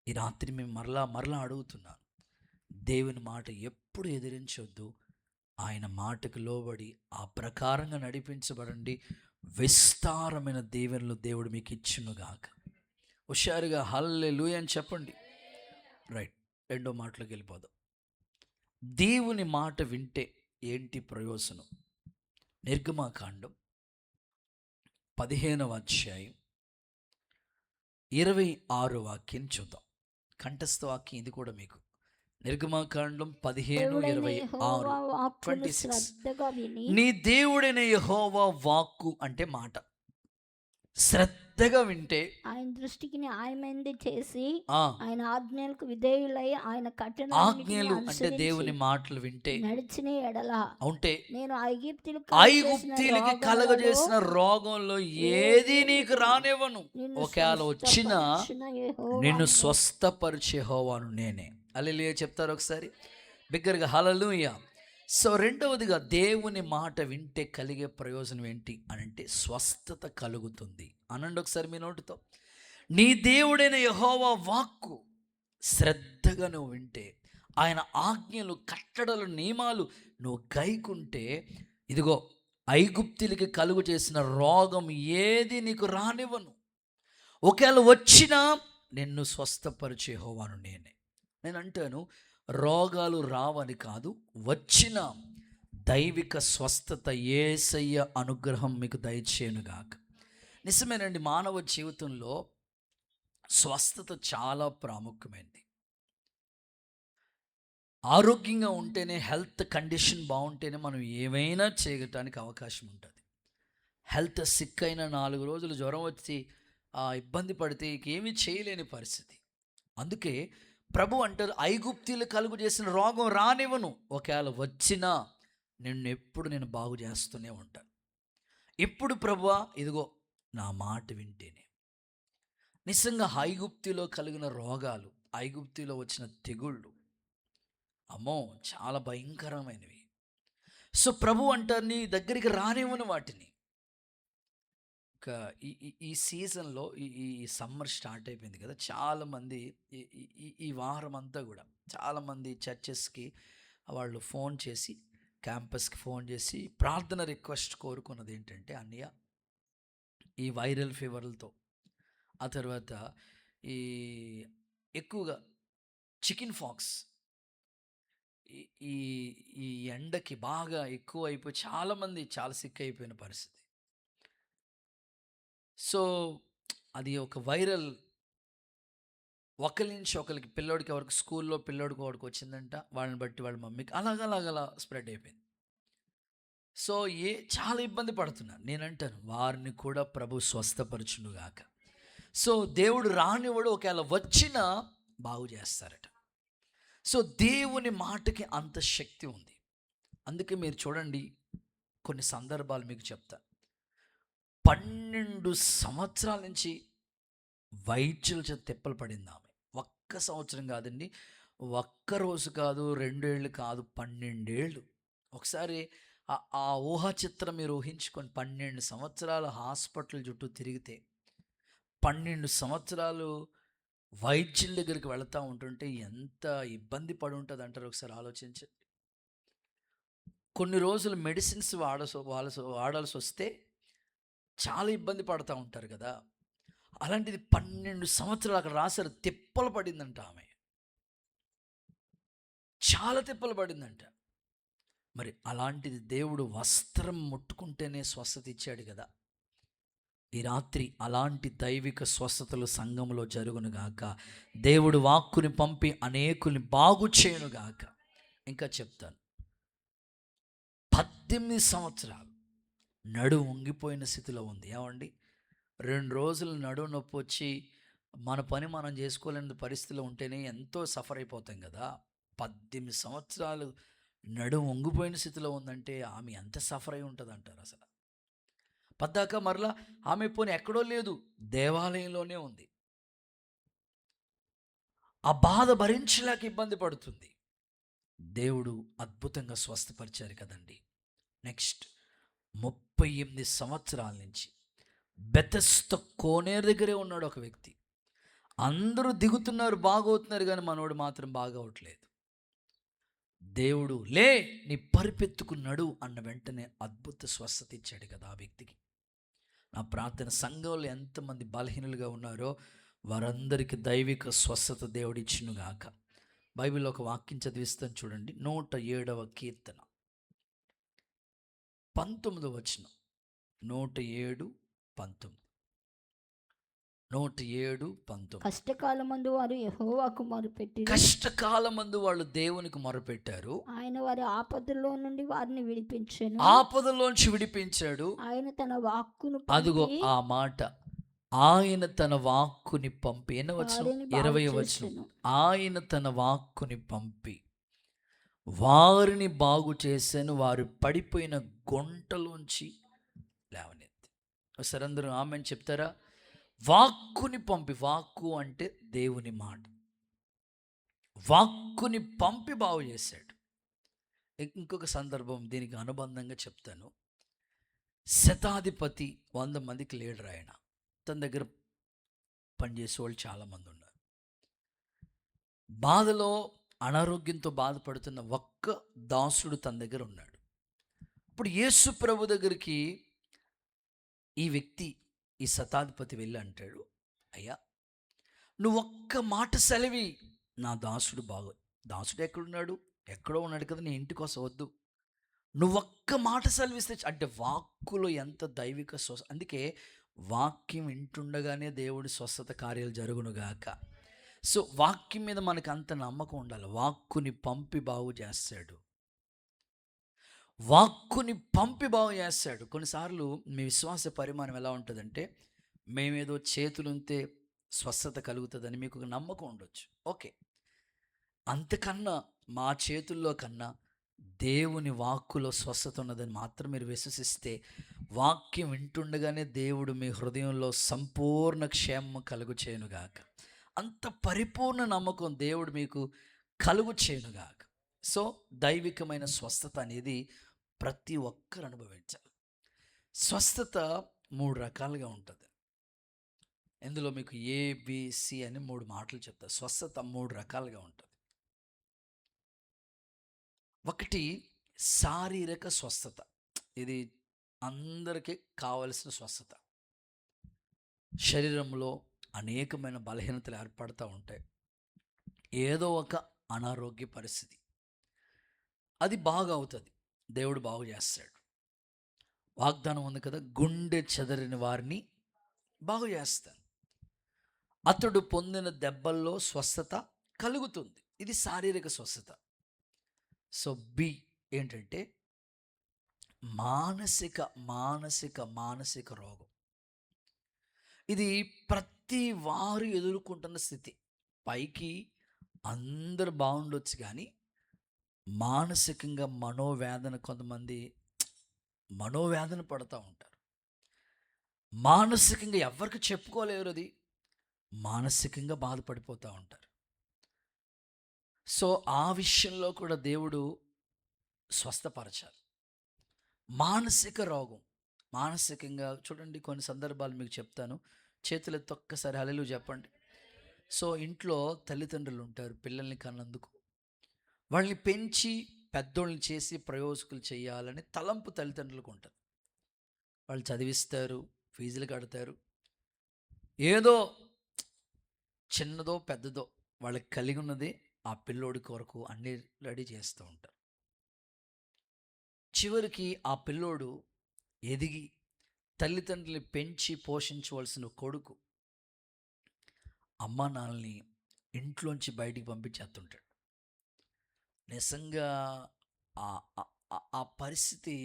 ఈ రాత్రి మేము మరలా అడుగుతున్నాను, దేవుని మాట ఎప్పుడు ఎదిరించొద్దు, ఆయన మాటకు లోబడి ఆ ప్రకారంగా నడిపించబడండి. విస్తారమైన దీవెనలు దేవుడు మీకు ఇచ్చునుగాక. హుషారుగా హల్లెలూయా అని చెప్పండి. రైట్, రెండో మాటలోకి వెళ్ళిపోదాం. దేవుని మాట వింటే ఏంటి ప్రయోజనం? నిర్గమాకాండం 15వ అధ్యాయం 26 వాక్యం చూద్దాం. కంఠస్థ వాక్యం ఇది కూడా మీకు. నిర్గమాకాండం 15:26-26. నీ దేవుడైన యెహోవా వాక్కు అంటే మాట శ్రద్ధగా వింటే, ఆయన దృష్టికి న్యాయమైనది చేసి ఆయన ఆజ్ఞలకు విధేయులై ఆయన ఆజ్ఞలు అంటే దేవుని మాటలు వింటే నడిచిన ఎడల ఉంటే, నేను ఐగుప్తీయులకి కలగజేసిన రోగంలో ఏది నీకు రానివ్వను, ఒకవేళ వచ్చినా నిన్ను స్వస్థపరిచే యెహోవాను నేనే. హల్లెలూయా చెప్తారు ఒకసారి బిగ్గరగా హల్లెలూయా. సో రెండవదిగా దేవుని మాట వింటే కలిగే ప్రయోజనం ఏంటి అనంటే స్వస్థత కలుగుతుంది. అనండి ఒకసారి మీ నోటితో, నీ దేవుడైన యెహోవా వాక్కు శ్రద్ధగా నువ్వు వింటే, ఆయన ఆజ్ఞలు, కట్టడలు, నియమాలు నువ్వు గైకుంటే, ఇదిగో ఐగుప్తులకి కలుగు చేసిన రోగం ఏది నీకు రానివ్వను, ఒకవేళ వచ్చినా నిన్ను స్వస్థపరిచే యెహోవాను నేనే. నేను అంటాను, రోగాలు రావని కాదు, వచ్చిన దైవిక స్వస్థత యేసయ్య అనుగ్రహం మీకు దయచేయునుగాక. నిజమేనండి, మానవ జీవితంలో స్వస్థత చాలా ప్రాముఖ్యమైనది. ఆరోగ్యంగా ఉంటేనే, హెల్త్ కండిషన్ బాగుంటేనే మనం ఏమైనా చేయటానికి అవకాశం ఉంటుంది. హెల్త్ సిక్ అయిన 4 రోజులు జ్వరం వచ్చి ఇబ్బంది పడితే ఇంకేమీ చేయలేని పరిస్థితి. అందుకే ప్రభు అంటారు, ఐగుప్తీయులు కలుగు చేసిన రోగం రానివ్వను, ఒకవేళ వచ్చినా నిన్నెప్పుడు నేను బాగు చేస్తూనే ఉంటాను. ఇప్పుడు ప్రభువా ఇదిగో నా మాట వింటేనే. నిజంగా ఐగుప్తిలో కలిగిన రోగాలు, ఐగుప్తిలో వచ్చిన తెగుళ్ళు అమ్మో చాలా భయంకరమైనవి. సో ప్రభు అంటారు, నీ దగ్గరికి రానివ్వను వాటిని. ఇంకా ఈ ఈ ఈ సీజన్లో ఈ ఈ సమ్మర్ స్టార్ట్ అయిపోయింది కదా, చాలామంది ఈ ఈ ఈ వారం అంతా కూడా చాలామంది చర్చెస్కి వాళ్ళు ఫోన్ చేసి, క్యాంపస్కి ఫోన్ చేసి ప్రార్థన రిక్వెస్ట్ కోరుకున్నది ఏంటంటే, అన్నయ్య ఈ వైరల్ ఫీవర్లతో, ఆ తర్వాత ఈ ఎక్కువగా చికెన్ ఫాక్స్, ఈ ఈ ఈ ఎండకి బాగా ఎక్కువ అయిపోయి చాలామంది చాలా సిక్ అయిపోయిన పరిస్థితి. సో అది ఒక వైరల్, ఒకరి నుంచి ఒకరికి, పిల్లోడికి ఎవరికి స్కూల్లో పిల్లోడికి ఒకరికి వచ్చిందంట, వాళ్ళని బట్టి వాళ్ళ మమ్మీకి అలాగలా స్ప్రెడ్ అయిపోయింది. సో చాలా ఇబ్బంది పడుతున్నారు. నేనంటాను వారిని కూడా ప్రభు స్వస్థపరచునుగాక. సో దేవుడు రానివాడు, ఒకవేళ వచ్చినా బాగు చేస్తారట. సో దేవుని మాటకి అంత శక్తి ఉంది. అందుకే మీరు చూడండి, కొన్ని సందర్భాలు మీకు చెప్తా. 12 సంవత్సరాల నుంచి వైద్యుల చేత తిప్పలు పడింది ఆమె. ఒక్క సంవత్సరం కాదండి, ఒక్క రోజు కాదు, 2 ఏళ్ళు కాదు, 12 ఏళ్ళు. ఒకసారి ఆ ఊహా చిత్రం మీరు ఊహించుకొని, 12 సంవత్సరాలు హాస్పిటల్ చుట్టూ తిరిగితే, 12 సంవత్సరాలు వైద్యుల దగ్గరికి వెళతా ఉంటుంటే ఎంత ఇబ్బంది పడి ఉంటుంది అంటారు. ఒకసారి ఆలోచించండి. కొన్ని రోజులు మెడిసిన్స్ వాడాల్సి వస్తే చాలా ఇబ్బంది పడుతూ ఉంటారు కదా. అలాంటిది 12 సంవత్సరాలు అక్కడ రాశారు, తిప్పలు పడిందంట ఆమె, చాలా తిప్పలు పడిందంట. మరి అలాంటిది దేవుడు వస్త్రం ముట్టుకుంటేనే స్వస్థత ఇచ్చాడు కదా. ఈ రాత్రి అలాంటి దైవిక స్వస్థతలు సంఘంలో జరుగునుగాక. దేవుడు వాక్కుని పంపి అనేకుల్ని బాగు చేయనుగాక. ఇంకా చెప్తాను, 18 సంవత్సరాలు నడుము వంగిపోయిన స్థితిలో ఉంది. ఏమండి, 2 రోజులు నడుము నొప్పి వచ్చి మన పని మనం చేసుకోలేని పరిస్థితిలో ఉంటేనే ఎంతో సఫర్ అయిపోతాం కదా. 18 సంవత్సరాలు నడుము వంగిపోయిన స్థితిలో ఉందంటే ఆమె ఎంత సఫర్ అయి ఉంటుంది అంటారు. అసలు పద్దాక మరలా ఆమె పోనీ ఎక్కడో లేదు, దేవాలయంలోనే ఉంది. ఆ బాధ భరించలేక ఇబ్బంది పడుతుంది. దేవుడు అద్భుతంగా స్వస్థపరిచారు కదండి. నెక్స్ట్ 38 సంవత్సరాల నుంచి బెతెస్దా కోనేరు దగ్గరే ఉన్నాడు ఒక వ్యక్తి. అందరూ దిగుతున్నారు, బాగవుతున్నారు, కానీ మనోడు మాత్రం బాగవట్లేదు. దేవుడు లే, నీ పరిపెత్తుకున్నాడు అన్న వెంటనే అద్భుత స్వస్థత ఇచ్చాడు కదా ఆ వ్యక్తికి. నా ప్రార్థన, సంఘంలో ఎంతమంది బలహీనులుగా ఉన్నారో వారందరికీ దైవిక స్వస్థత దేవుడిచ్చునుగాక. బైబిల్లో ఒక వాక్యం చదివిస్తాను చూడండి. 107వ కీర్తన 19వ వచనం. 107:19. కష్టకాలమందు వారు యెహోవాకు మొరపెట్టిరి. కష్టకాలమందు వాళ్ళు దేవునికి మొరపెట్టారు, ఆయన వారి ఆపదల్లో నుండి వారిని విడిపించెను. ఆపదలోంచి విడిపించాడు. ఆయన తన వాక్కును అదిగో ఆ మాట, ఆయన తన వాక్కుని పంపి. ఎన్న వచనం? 20వ వచనం. ఆయన తన వాక్కుని పంపి వారిని బాగు చేశాను, వారు పడిపోయిన గుంటలోంచి లేవనెత్తి. ఒకసారి అందరూ ఆమెను చెప్తారా? వాక్కుని పంపి. వాక్కు అంటే దేవుని మాట. వాక్కుని పంపి బాగు చేశాడు. ఇంకొక సందర్భం దీనికి అనుబంధంగా చెప్తాను. శతాధిపతి, 100 మందికి లీడర్ ఆయన. తన దగ్గర పనిచేసే వాళ్ళు చాలామంది ఉన్నారు. బాధలో అనారోగ్యంతో బాధపడుతున్న ఒక్క దాసుడు తన దగ్గర ఉన్నాడు. ఇప్పుడు యేసు ప్రభు దగ్గరికి ఈ వ్యక్తి, ఈ శతాధిపతి వెళ్ళి అంటాడు, అయ్యా నువ్వు ఒక్క మాట సెలవి, నా దాసుడు దాసుడు ఎక్కడున్నాడు? ఎక్కడో ఉన్నాడు కదా, నీ ఇంటికి వద్దు, నువ్వు ఒక్క మాట సెలవిస్తే. అంటే వాక్కులో ఎంత దైవిక స్వస్థ. అందుకే వాక్యం వింటుండగానే దేవుడి స్వస్థత కార్యాలు జరుగునుగాక. సో వాక్యం మీద మనకు అంత నమ్మకం ఉండాలి. వాక్కుని పంపి బాగు చేస్తాడు. వాక్కుని పంపి బాగు చేస్తాడు. కొన్నిసార్లు మీ విశ్వాస పరిమాణం ఎలా ఉంటుందంటే, మేమేదో చేతులుంటే స్వస్థత కలుగుతుందని మీకు ఒక నమ్మకం ఉండొచ్చు. ఓకే. అంతకన్నా మా చేతుల్లో కన్నా దేవుని వాక్కులో స్వస్థత ఉన్నదని మాత్రం మీరు విశ్వసిస్తే, వాక్యం వింటుండగానే దేవుడు మీ హృదయంలో సంపూర్ణ క్షేమం కలుగు చేయనుగాక. అంత పరిపూర్ణ నమ్మకం దేవుడు మీకు కలుగు చేయనుగాక. సో దైవికమైన స్వస్థత అనేది ప్రతి ఒక్కరు అనుభవించాలి. స్వస్థత 3 రకాలుగా ఉంటుంది. ఇందులో మీకు ఏబిసి అని 3 మాటలు చెప్తా. స్వస్థత 3 రకాలుగా ఉంటుంది. ఒకటి శారీరక స్వస్థత. ఇది అందరికీ కావలసిన స్వస్థత. శరీరంలో అనేకమైన బలహీనతలు ఏర్పడుతూ ఉంటాయి. ఏదో ఒక అనారోగ్య పరిస్థితి, అది బాగా అవుతుంది, దేవుడు బాగు చేస్తాడు. వాగ్దానం ఉంది కదా, గుండె చెదరిన వారిని బాగు చేస్తాను. అతడు పొందిన దెబ్బల్లో స్వస్థత కలుగుతుంది. ఇది శారీరక స్వస్థత. సో బి ఏంటంటే మానసిక మానసిక మానసిక రోగం. ఇది ప్రతి వారు ఎదుర్కొంటున్న స్థితి. పైకి అందరు బాగుండొచ్చు, కానీ మానసికంగా మనోవేదన, కొంతమంది మనోవేదన పడుతూ ఉంటారు. మానసికంగా ఎవరికి చెప్పుకోలేరు, అది మానసికంగా బాధపడిపోతూ ఉంటారు. సో ఆ విషయంలో కూడా దేవుడు స్వస్థపరచాలి. మానసిక రోగం, మానసికంగా చూడండి, కొన్ని సందర్భాలు మీకు చెప్తాను. చేతులెత్తి ఒక్కసారి హల్లెలూయా చెప్పండి. సో ఇంట్లో తల్లిదండ్రులు ఉంటారు, పిల్లల్ని కన్నందుకు వాళ్ళని పెంచి పెద్దోళ్ళని చేసి ప్రయోజకులు చేయాలని తలంపు తల్లిదండ్రులకు ఉంటుంది. వాళ్ళు చదివిస్తారు, ఫీజులు కడతారు, ఏదో చిన్నదో పెద్దదో వాళ్ళకి కలిగి ఉన్నది ఆ పిల్లోడి కొరకు అన్నీ రెడీ చేస్తూ ఉంటారు. చివరికి ఆ పిల్లోడు ఎదిగి తల్లిదండ్రుల్ని పెంచి పోషించవలసిన కొడుకు అమ్మా నాన్నల్ని ఇంట్లోంచి బయటికి పంపించేస్తుంటాడు. నిజంగా ఆ పరిస్థితి,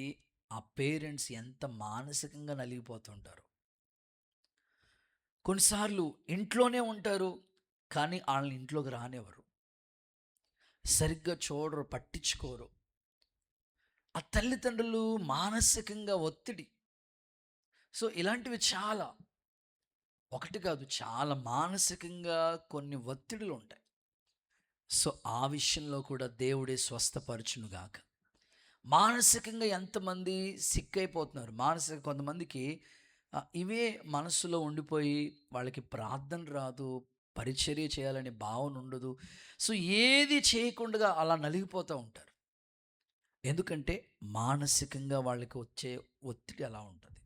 ఆ పేరెంట్స్ ఎంత మానసికంగా నలిగిపోతుంటారు. కొన్నిసార్లు ఇంట్లోనే ఉంటారు, కానీ వాళ్ళని ఇంట్లోకి రానివ్వరు, సరిగ్గా చూడరు, పట్టించుకోరు. ఆ తల్లిదండ్రులు మానసికంగా ఒత్తిడి. సో ఇలాంటివి చాలా, ఒకటి కాదు, చాలా మానసికంగా కొన్ని ఒత్తిడులు ఉంటాయి. సో ఆ విషయంలో కూడా దేవుడే స్వస్థపరచునుగాక. మానసికంగా ఎంతమంది సిక్ అయిపోతున్నారు. మానసిక కొంతమందికి ఇవే మనసులో ఉండిపోయి వాళ్ళకి ప్రార్థన రాదు, పరిచర్య చేయాలనే భావన ఉండదు. సో ఏది చేయకుండా అలా నలిగిపోతూ ఉంటారు. ఎందుకంటే మానసికంగా వాళ్ళకి వచ్చే ఒత్తిడి అలా ఉంటుంది.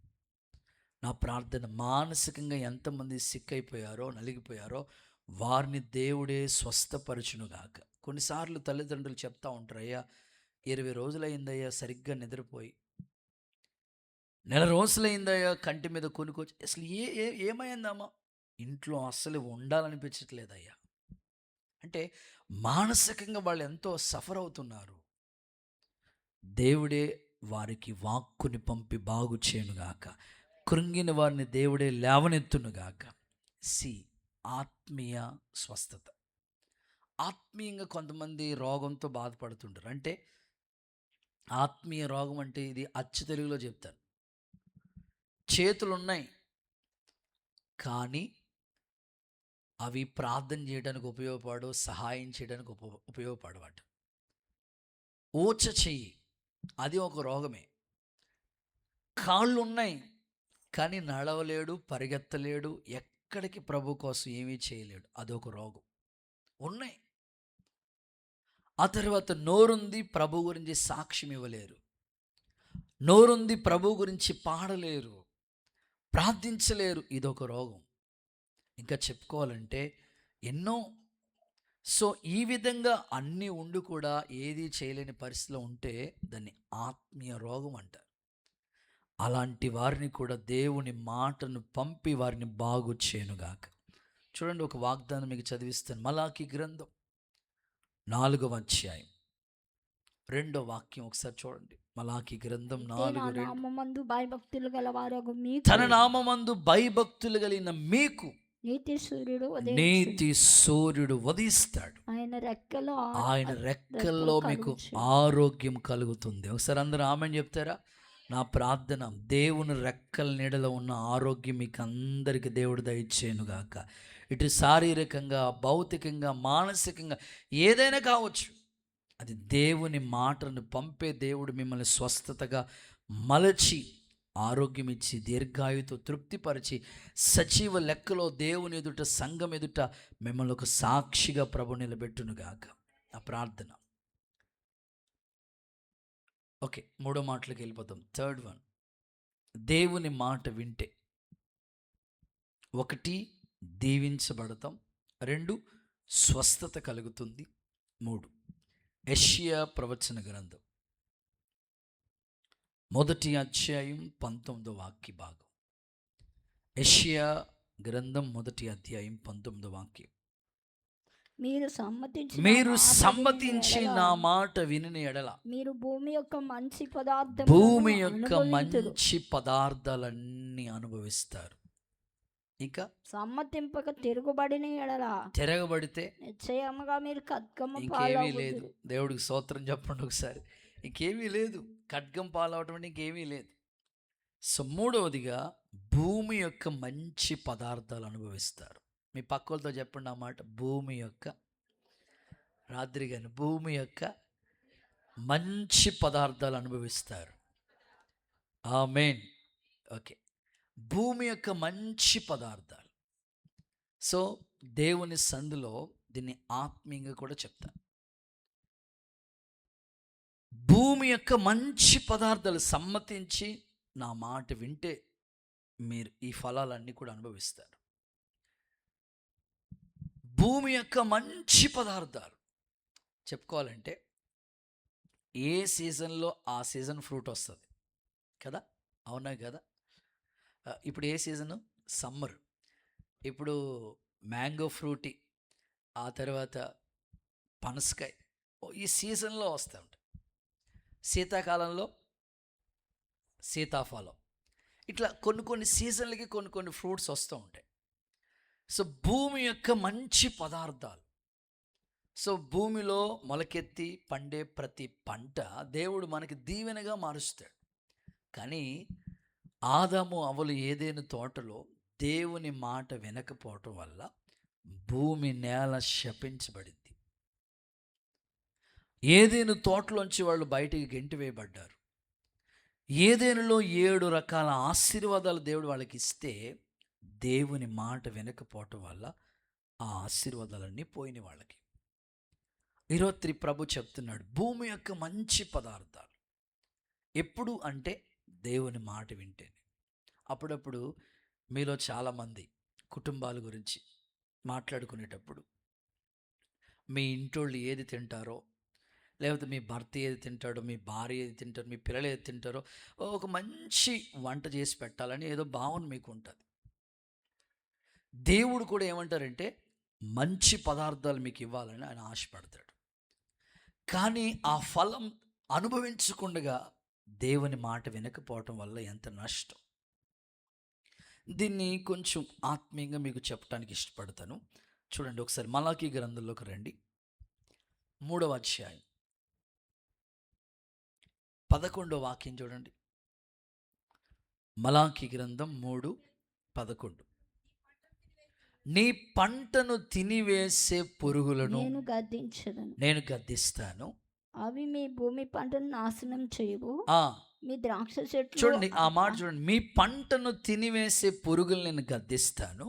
నా ప్రార్థన, మానసికంగా ఎంతమంది సిక్ అయిపోయారో, నలిగిపోయారో వారిని దేవుడే స్వస్థపరచునుగాక. కొన్నిసార్లు తల్లిదండ్రులు చెప్తా ఉంటారు, అయ్యా 20 రోజులైందయ్యా సరిగ్గా నిద్రపోయి, నెల రోజులైందయ్యా కంటి మీద కొనుక్కొచ్చి, అసలు ఏమైందమ్మా, ఇంట్లో అస్సలు ఉండాలనిపించట్లేదయ్యా. అంటే మానసికంగా వాళ్ళు ఎంతో సఫర్ అవుతున్నారు. దేవుడే వారికి వాక్కుని పంపి బాగు చేయనుగాక. కృంగిన వారిని దేవుడే లేవనెత్తునుగాక. ఆత్మీయ స్వస్థత. ఆత్మీయంగా కొంతమంది రోగంతో బాధపడుతుంటారు. అంటే ఆత్మీయ రోగం అంటే ఇది అచ్చు తెలుగులో చెప్తాను. చేతులు ఉన్నాయి, కానీ అవి ప్రార్థన చేయడానికి ఉపయోగపడు, సహాయం చేయడానికి ఉపయోగపడవాట. ఊచ చెయ్యి, అది ఒక రోగమే. కాళ్ళు ఉన్నాయి, కానీ నడవలేడు, పరిగెత్తలేడు, ఎక్కడికి ప్రభు కోసం ఏమీ చేయలేడు, అదొక రోగం. ఉన్నాయి. ఆ తర్వాత నోరుంది, ప్రభు గురించి సాక్ష్యం ఇవ్వలేరు. నోరుంది, ప్రభు గురించి పాడలేరు, ప్రార్థించలేరు, ఇదొక రోగం. ఇంకా చెప్పుకోవాలంటే ఎన్నో. సో ఈ విధంగా అన్నీ ఉండి కూడా ఏది చేయలేని పరిస్థితిలో ఉంటే దాన్ని ఆత్మీయ రోగం అంటారు. అలాంటి వారిని కూడా దేవుని మాటను పంపి వారిని బాగు చేయనుగాక. చూడండి, ఒక వాగ్దానం మీకు చదివిస్తాను. మలాకి గ్రంథం 4వ అధ్యాయం రెండో వాక్యం ఒకసారి చూడండి. మలాకి గ్రంథం అయితే నా 4:2. నామమందు భయభక్తులు గలవారగు మీకు తన నామమందు భయభక్తులు కలిగిన మీకు నీతి సూర్యుడు నీతి సూర్యుడు ఉదయిస్తాడు. ఆయన రెక్కల్లో మీకు ఆరోగ్యం కలుగుతుంది. ఒకసారి అందరూ ఆమేన్ చెప్తారా? నా ప్రార్థన, దేవుని రెక్కల నీడలో ఉన్న ఆరోగ్యం మీకు అందరికి దేవుడు దయచేయను గాక. ఇటు శారీరకంగా, భౌతికంగా, మానసికంగా ఏదైనా కావచ్చు. అది దేవుని మాటను పంపే దేవుడు మిమ్మల్ని స్వస్థతగా మలచి ఆరోగ్యం ఇచ్చి దీర్ఘాయుతో తృప్తిపరిచి సజీవ లెక్కలో దేవుని ఎదుట, సంఘం ఎదుట మిమ్మల్ని ఒక సాక్షిగా ప్రభు నిలబెట్టునుగాక. ఆ ప్రార్థన. ఓకే, మూడో మాటలకు వెళ్ళిపోతాం. థర్డ్ వన్, దేవుని మాట వింటే 1 దీవించబడతాం, 2 స్వస్థత కలుగుతుంది, 3 యెషయా ప్రవచన గ్రంథం 1వ అధ్యాయం 19వ వాక్య భాగం. యెషయా గ్రంథం 1వ అధ్యాయం 19వ వాక్యం. మీరు సమ్మతించి నా మాట వినిన ఎడల మీరు భూమి యొక్క మంచి పదార్థాలన్నీ అనుభవిస్తారు. ఇంకా సమ్మతింపక తిరగబడిన ఎడల తిరగబడితే నిశ్చయముగా మీరు ఖడ్గము ఇంకేమీ లేదు. దేవుడికి స్తోత్రం చెప్పండి ఒకసారి. ఇంకేమీ లేదు, ఖడ్గం పాలవటం అంటే ఇంకేమీ లేదు. సో మూడవదిగా భూమి యొక్క మంచి పదార్థాలు అనుభవిస్తారు. మీ పక్కలతో చెప్పండి ఆ మాట. భూమి యొక్క రాత్రి కానీ భూమి యొక్క మంచి పదార్థాలు అనుభవిస్తారు. ఆమేన్. ఓకే, భూమి యొక్క మంచి పదార్థాలు. సో దేవుని సందులో దీన్ని ఆత్మీయంగా కూడా చెప్తాను. భూమి యొక్క మంచి పదార్థాలు సమ్మతించి నా మాట వింటే మీరు ఈ ఫలాలన్నీ కూడా అనుభవిస్తారు. భూమి యొక్క మంచి పదార్థాలు చెప్పుకోవాలంటే ఏ సీజన్లో ఆ సీజన్ ఫ్రూట్ వస్తుంది కదా, అవునా కదా? ఇప్పుడు ఏ సీజను? సమ్మర్. ఇప్పుడు మ్యాంగో ఫ్రూటీ, ఆ తర్వాత పనసకాయ ఈ సీజన్లో వస్తూ ఉంటాయి. శీతాకాలంలో సీతాఫలం. ఇట్లా కొన్ని సీజన్లకి కొన్ని ఫ్రూట్స్ వస్తూ ఉంటాయి. సో భూమి యొక్క మంచి పదార్థాలు. సో భూమిలో మొలకెత్తి పండే ప్రతి పంట దేవుడు మనకి దీవెనగా మారుస్తాడు. కానీ ఆదాము అవ్వలు ఏదైనా తోటలో దేవుని మాట వినకపోవటం వల్ల భూమి నేల శపించబడింది. ఏదైనా తోటలోంచి వాళ్ళు బయటికి గెంటి వేయబడ్డారు. ఏదైనాలో 7 రకాల ఆశీర్వాదాలు దేవుడు వాళ్ళకి ఇస్తే దేవుని మాట వినకపోవటం వల్ల ఆ ఆశీర్వాదాలన్నీ పోయినాయి వాళ్ళకి. ఈరోజు ప్రభు చెప్తున్నాడు, భూమి యొక్క మంచి పదార్థాలు ఎప్పుడు అంటే దేవుని మాట వింటేనే. అప్పుడప్పుడు మీలో చాలామంది కుటుంబాల గురించి మాట్లాడుకునేటప్పుడు మీ ఇంటోళ్ళు ఏది తింటారో, లేకపోతే మీ భర్త ఏది తింటాడో, మీ భార్య ఏది తింటారో, మీ పిల్లలు ఏది తింటారో ఒక మంచి వంట చేసి పెట్టాలని ఏదో భావన మీకు ఉంటుంది. దేవుడు కూడా ఏమంటారంటే మంచి పదార్థాలు మీకు ఇవ్వాలని ఆయన ఆశపడతాడు. కానీ ఆ ఫలం అనుభవించకుండా దేవుని మాట వినకపోవటం వల్ల ఎంత నష్టం. దీన్ని కొంచెం ఆత్మీయంగా మీకు చెప్పడానికి ఇష్టపడతాను. చూడండి ఒకసారి మలాకి గ్రంథంలోకి రండి. 3వ అధ్యాయం 11వ వాక్యం చూడండి. మలాకి గ్రంథం 3:11. నీ పంటను తినివేసే పురుగులను నేను గద్దిస్తాను, అవి మీ భూమి పంటను నాశనం చేయవు. మీ ద్రాక్ష చెట్లు, చూడండి ఆ మాట చూడండి, మీ పంటను తినివేసే పురుగులు నేను గద్దిస్తాను,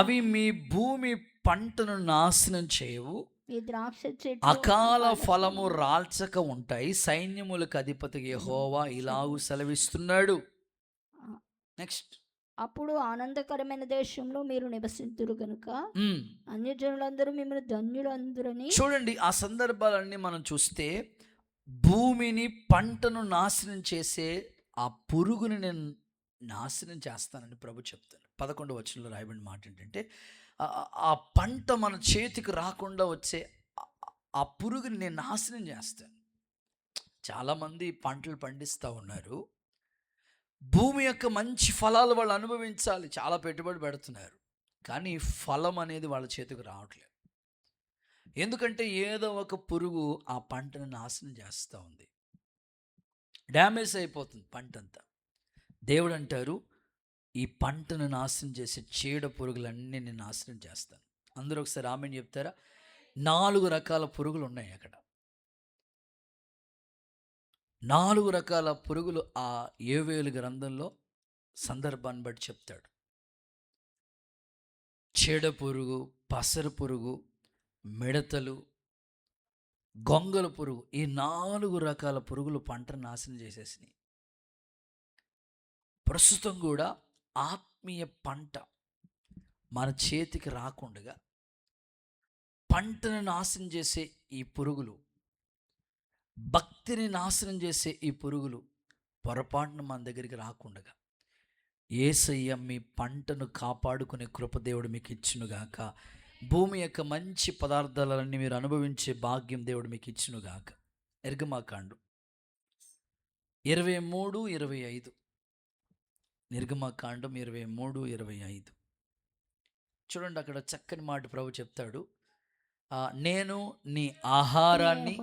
అవి మీ భూమి పంటను నాశనం చేయవు. మీ ద్రాక్ష చెట్లు అకాల ఫలము రాల్చక ఉంటాయి. సైన్యములకు అధిపతి యెహోవా ఇలాగు సెలవిస్తున్నాడు. నెక్స్ట్, అప్పుడు ఆనందకరమైన దేశంలో మీరు నివసింతురు కనుక అన్యజనులందరూ మిమ్మల్ని ధన్యులందరని. చూడండి ఆ సందర్భాలన్నీ మనం చూస్తే భూమిని పంటను నాశనం చేసే ఆ పురుగుని నేను నాశనం చేస్తానని ప్రభు చెప్తాను. 11వ వచనంలో రాయబడిన మాట ఏంటంటే ఆ పంట మన చేతికి రాకుండా వచ్చే ఆ పురుగుని నేను నాశనం చేస్తాను. చాలామంది పంటలు పండిస్తూ ఉన్నారు. భూమి యొక్క మంచి ఫలాలు వాళ్ళు అనుభవించాలి, చాలా పెట్టుబడి పెడుతున్నారు. కానీ ఫలం అనేది వాళ్ళ చేతికి రావట్లేదు. ఎందుకంటే ఏదో ఒక పురుగు ఆ పంటను నాశనం చేస్తూ ఉంది, డ్యామేజ్ అయిపోతుంది పంట అంతా. దేవుడు అంటారు, ఈ పంటను నాశనం చేసే చీడ పురుగులన్నీ నేను నాశనం చేస్తాను. అందరూ ఒకసారి ఆమెన్ చెప్తారా? 4 రకాల పురుగులు ఉన్నాయి అక్కడ. 4 రకాల పురుగులు ఆ యోవేలు గ్రంథంలో సందర్భాన్ని బట్టి చెప్తాడు. చీడ పురుగు, పసరు పురుగు, మిడతలు, గొంగల పురుగు, ఈ 4 రకాల పురుగులు పంటను నాశనం చేసేసినాయి. ప్రస్తుతం కూడా ఆత్మీయ పంట మన చేతికి రాకుండా పంటను నాశనం చేసే ఈ పురుగులు, భక్తిని నాశనం చేసే ఈ పురుగులు పొరపాటున మన దగ్గరికి రాకుండా యేసయ్య మీ పంటను కాపాడుకునే కృపదేవుడు మీకు ఇచ్చునుగాక. భూమి యొక్క మంచి పదార్థాలన్నీ మీరు అనుభవించే భాగ్యం దేవుడు మీకు ఇచ్చునుగాక. నిర్గమాకాండం 23:25. నిర్గమాకాండం 23:25 చూడండి. అక్కడ చక్కని మాట ప్రభు చెప్తాడు, నేను నీ ఆహారాన్ని,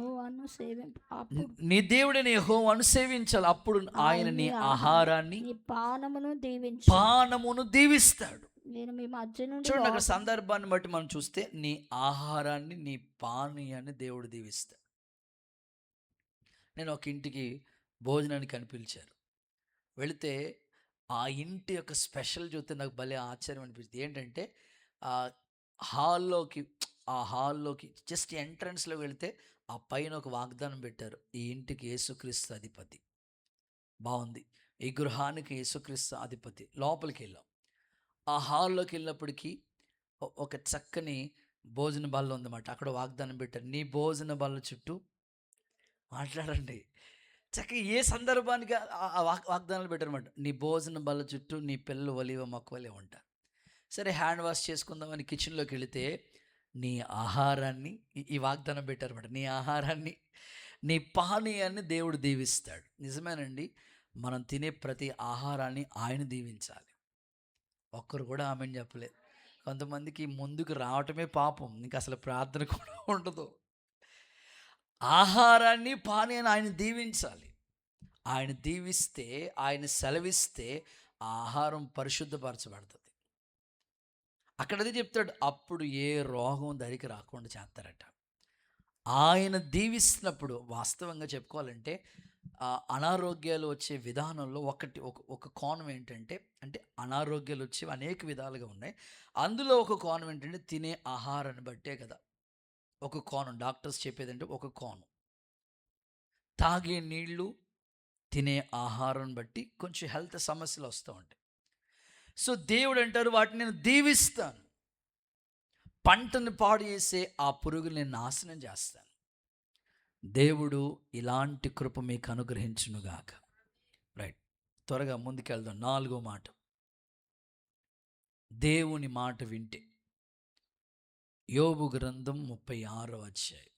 నీ దేవుడిని యెహోవాను సేవించాలి, అప్పుడు ఆయన నీ ఆహారాన్ని పానమును దీవిస్తాడు. చూడండి, అక్కడ సందర్భాన్ని బట్టి మనం చూస్తే నీ ఆహారాన్ని, నీ పానీయాన్ని దేవుడు దీవిస్తాడు. నేను ఒక ఇంటికి భోజనానికి కనిపించారు. వెళితే ఆ ఇంటి యొక్క స్పెషల్ చూస్తే నాకు భలే ఆశ్చర్యం అనిపిస్తుంది. ఏంటంటే ఆ హాల్లోకి జస్ట్ ఎంట్రన్స్లో వెళితే ఆ పైన ఒక వాగ్దానం పెట్టారు, ఈ ఇంటికి యేసుక్రీస్తు అధిపతి. బాగుంది, ఈ గృహానికి యేసుక్రీస్తు అధిపతి. లోపలికి వెళ్ళాం. ఆ హాల్లోకి వెళ్ళినప్పటికీ ఒక చక్కని భోజన బల్ల ఉందన్నమాట. అక్కడ వాగ్దానం పెట్టారు, నీ భోజన బల్ల చుట్టూ మాట్లాడండి. చక్కగా ఏ సందర్భానికి వాగ్దానాలు పెట్టారన్నమాట. నీ భోజన బల్ల చుట్టూ నీ పిల్లలు ఒలివ మొక్కవలే ఉంటారు. సరే, హ్యాండ్ వాష్ చేసుకుందామని కిచెన్లోకి వెళితే నీ ఆహారాన్ని, ఈ వాగ్దానం పెట్టారన్నమాట, నీ ఆహారాన్ని, నీ పానీయాన్ని దేవుడు దీవిస్తాడు. నిజమేనండి, మనం తినే ప్రతి ఆహారాన్ని ఆయన దీవించాలి. ఒక్కరు కూడా ఆమెను చెప్పలేదు. కొంతమందికి ముందుకు రావటమే పాపం, ఇంకా అసలు ప్రార్థన కూడా ఉండదు. ఆహారాన్ని, పానీయాన్ని ఆయన దీవించాలి. ఆయన దీవిస్తే, ఆయన సెలవిస్తే ఆహారం పరిశుద్ధపరచబడుతుంది. అక్కడదే చెప్తాడు, అప్పుడు ఏ రోగం దరికి రాకుండా చేస్తారట. ఆయన దీవిస్తున్నప్పుడు వాస్తవంగా చెప్పుకోవాలంటే అనారోగ్యాలు వచ్చే విధానంలో ఒక కోణం ఏంటంటే, అంటే అనారోగ్యాలు వచ్చేవి అనేక విధాలుగా ఉన్నాయి. అందులో ఒక కోణం ఏంటంటే తినే ఆహారాన్ని బట్టే కదా. ఒక కోణం డాక్టర్స్ చెప్పేదంటే ఒక కోణం, తాగే నీళ్ళు, తినే ఆహారం బట్టి కొంచెం హెల్త్ సమస్యలు వస్తూ ఉంటాయి. సో దేవుడు అంటారు, వాటిని నేను దీవిస్తాను, పంటను పాడు చేసే ఆ పురుగుని నేను నాశనం చేస్తాను. దేవుడు ఇలాంటి కృప మీకు అనుగ్రహించునుగాక. రైట్, త్వరగా ముందుకెళ్దాం. 4వ మాట, దేవుని మాట వింటే. యోబు గ్రంథం 36వ అధ్యాయం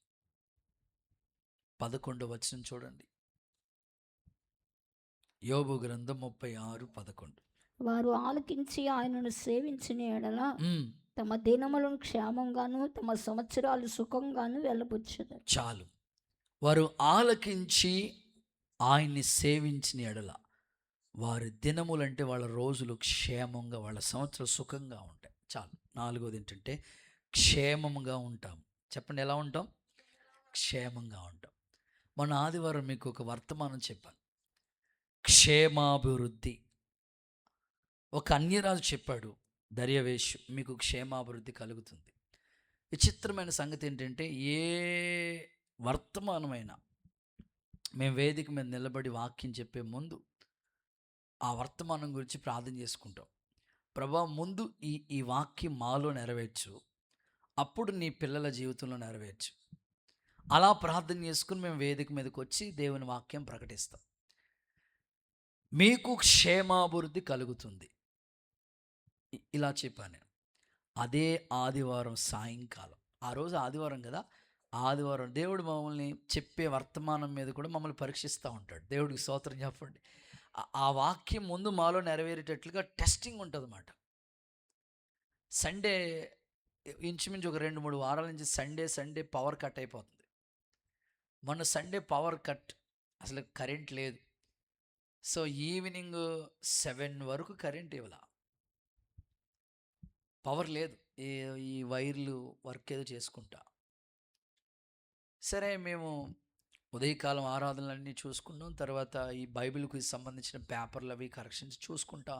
11వ వచనం చూడండి. యోబు గ్రంథం 36:11. వారు ఆలకించి ఆయనను సేవించిన ఎడల తమ దినములను క్షేమంగాను తమ సంవత్సరాలు సుఖంగాను వెళ్ళబుచ్చుతారు. చాలు, వారు ఆలకించి ఆయన్ని సేవించిన ఎడల వారి దినములంటే వాళ్ళ రోజులు క్షేమంగా, వాళ్ళ సంవత్సరాలు సుఖంగా ఉంటాయి. చాలు. 4వది ఏంటంటే క్షేమంగా ఉంటాం. చెప్పండి, ఎలా ఉంటాం? క్షేమంగా ఉంటాం. మొన్న ఆదివారం మీకు ఒక వర్తమానం చెప్పాను, క్షేమాభివృద్ధి. ఒక అన్యరాజు చెప్పాడు, దర్యావేషు, మీకు క్షేమాభివృద్ధి కలుగుతుంది. విచిత్రమైన సంగతి ఏంటంటే, ఏ వర్తమానమైనా మేము వేదిక మీద నిలబడి వాక్యం చెప్పే ముందు ఆ వర్తమానం గురించి ప్రార్థన చేసుకుంటాం. ప్రభా, ముందు ఈ వాక్యం మాలో నెరవేర్చు, అప్పుడు నీ పిల్లల జీవితంలో నెరవేర్చు. అలా ప్రార్థన చేసుకుని మేము వేదిక మీదకి వచ్చి దేవుని వాక్యం ప్రకటిస్తాం. మీకు క్షేమాభివృద్ధి కలుగుతుంది, ఇలా చెప్పాను నేను. అదే ఆదివారం సాయంకాలం, ఆ రోజు ఆదివారం కదా, ఆదివారం దేవుడు మమ్మల్ని చెప్పే వర్తమానం మీద కూడా మమ్మల్ని పరీక్షిస్తూ ఉంటాడు. దేవుడికి స్తోత్రం చెప్పండి. ఆ వాక్యం ముందు మాలో నెరవేరేటట్లుగా టెస్టింగ్ ఉంటుంది అన్నమాట. సండే ఇంచుమించు ఒక 2-3 వారాల నుంచి సండే పవర్ కట్ అయిపోతుంది. మొన్న సండే పవర్ కట్, అసలు కరెంట్ లేదు. సో ఈవినింగ్ 7 వరకు కరెంట్ ఇవ్వాల, పవర్ లేదు. ఈ వైర్లు వర్క్ ఏదో చేసుకుంటా. సరే మేము ఉదయకాలం ఆరాధనలన్నీ చూసుకున్నాం. తర్వాత ఈ బైబిల్కి సంబంధించిన పేపర్లు అవి కరెక్షన్స్ చూసుకుంటా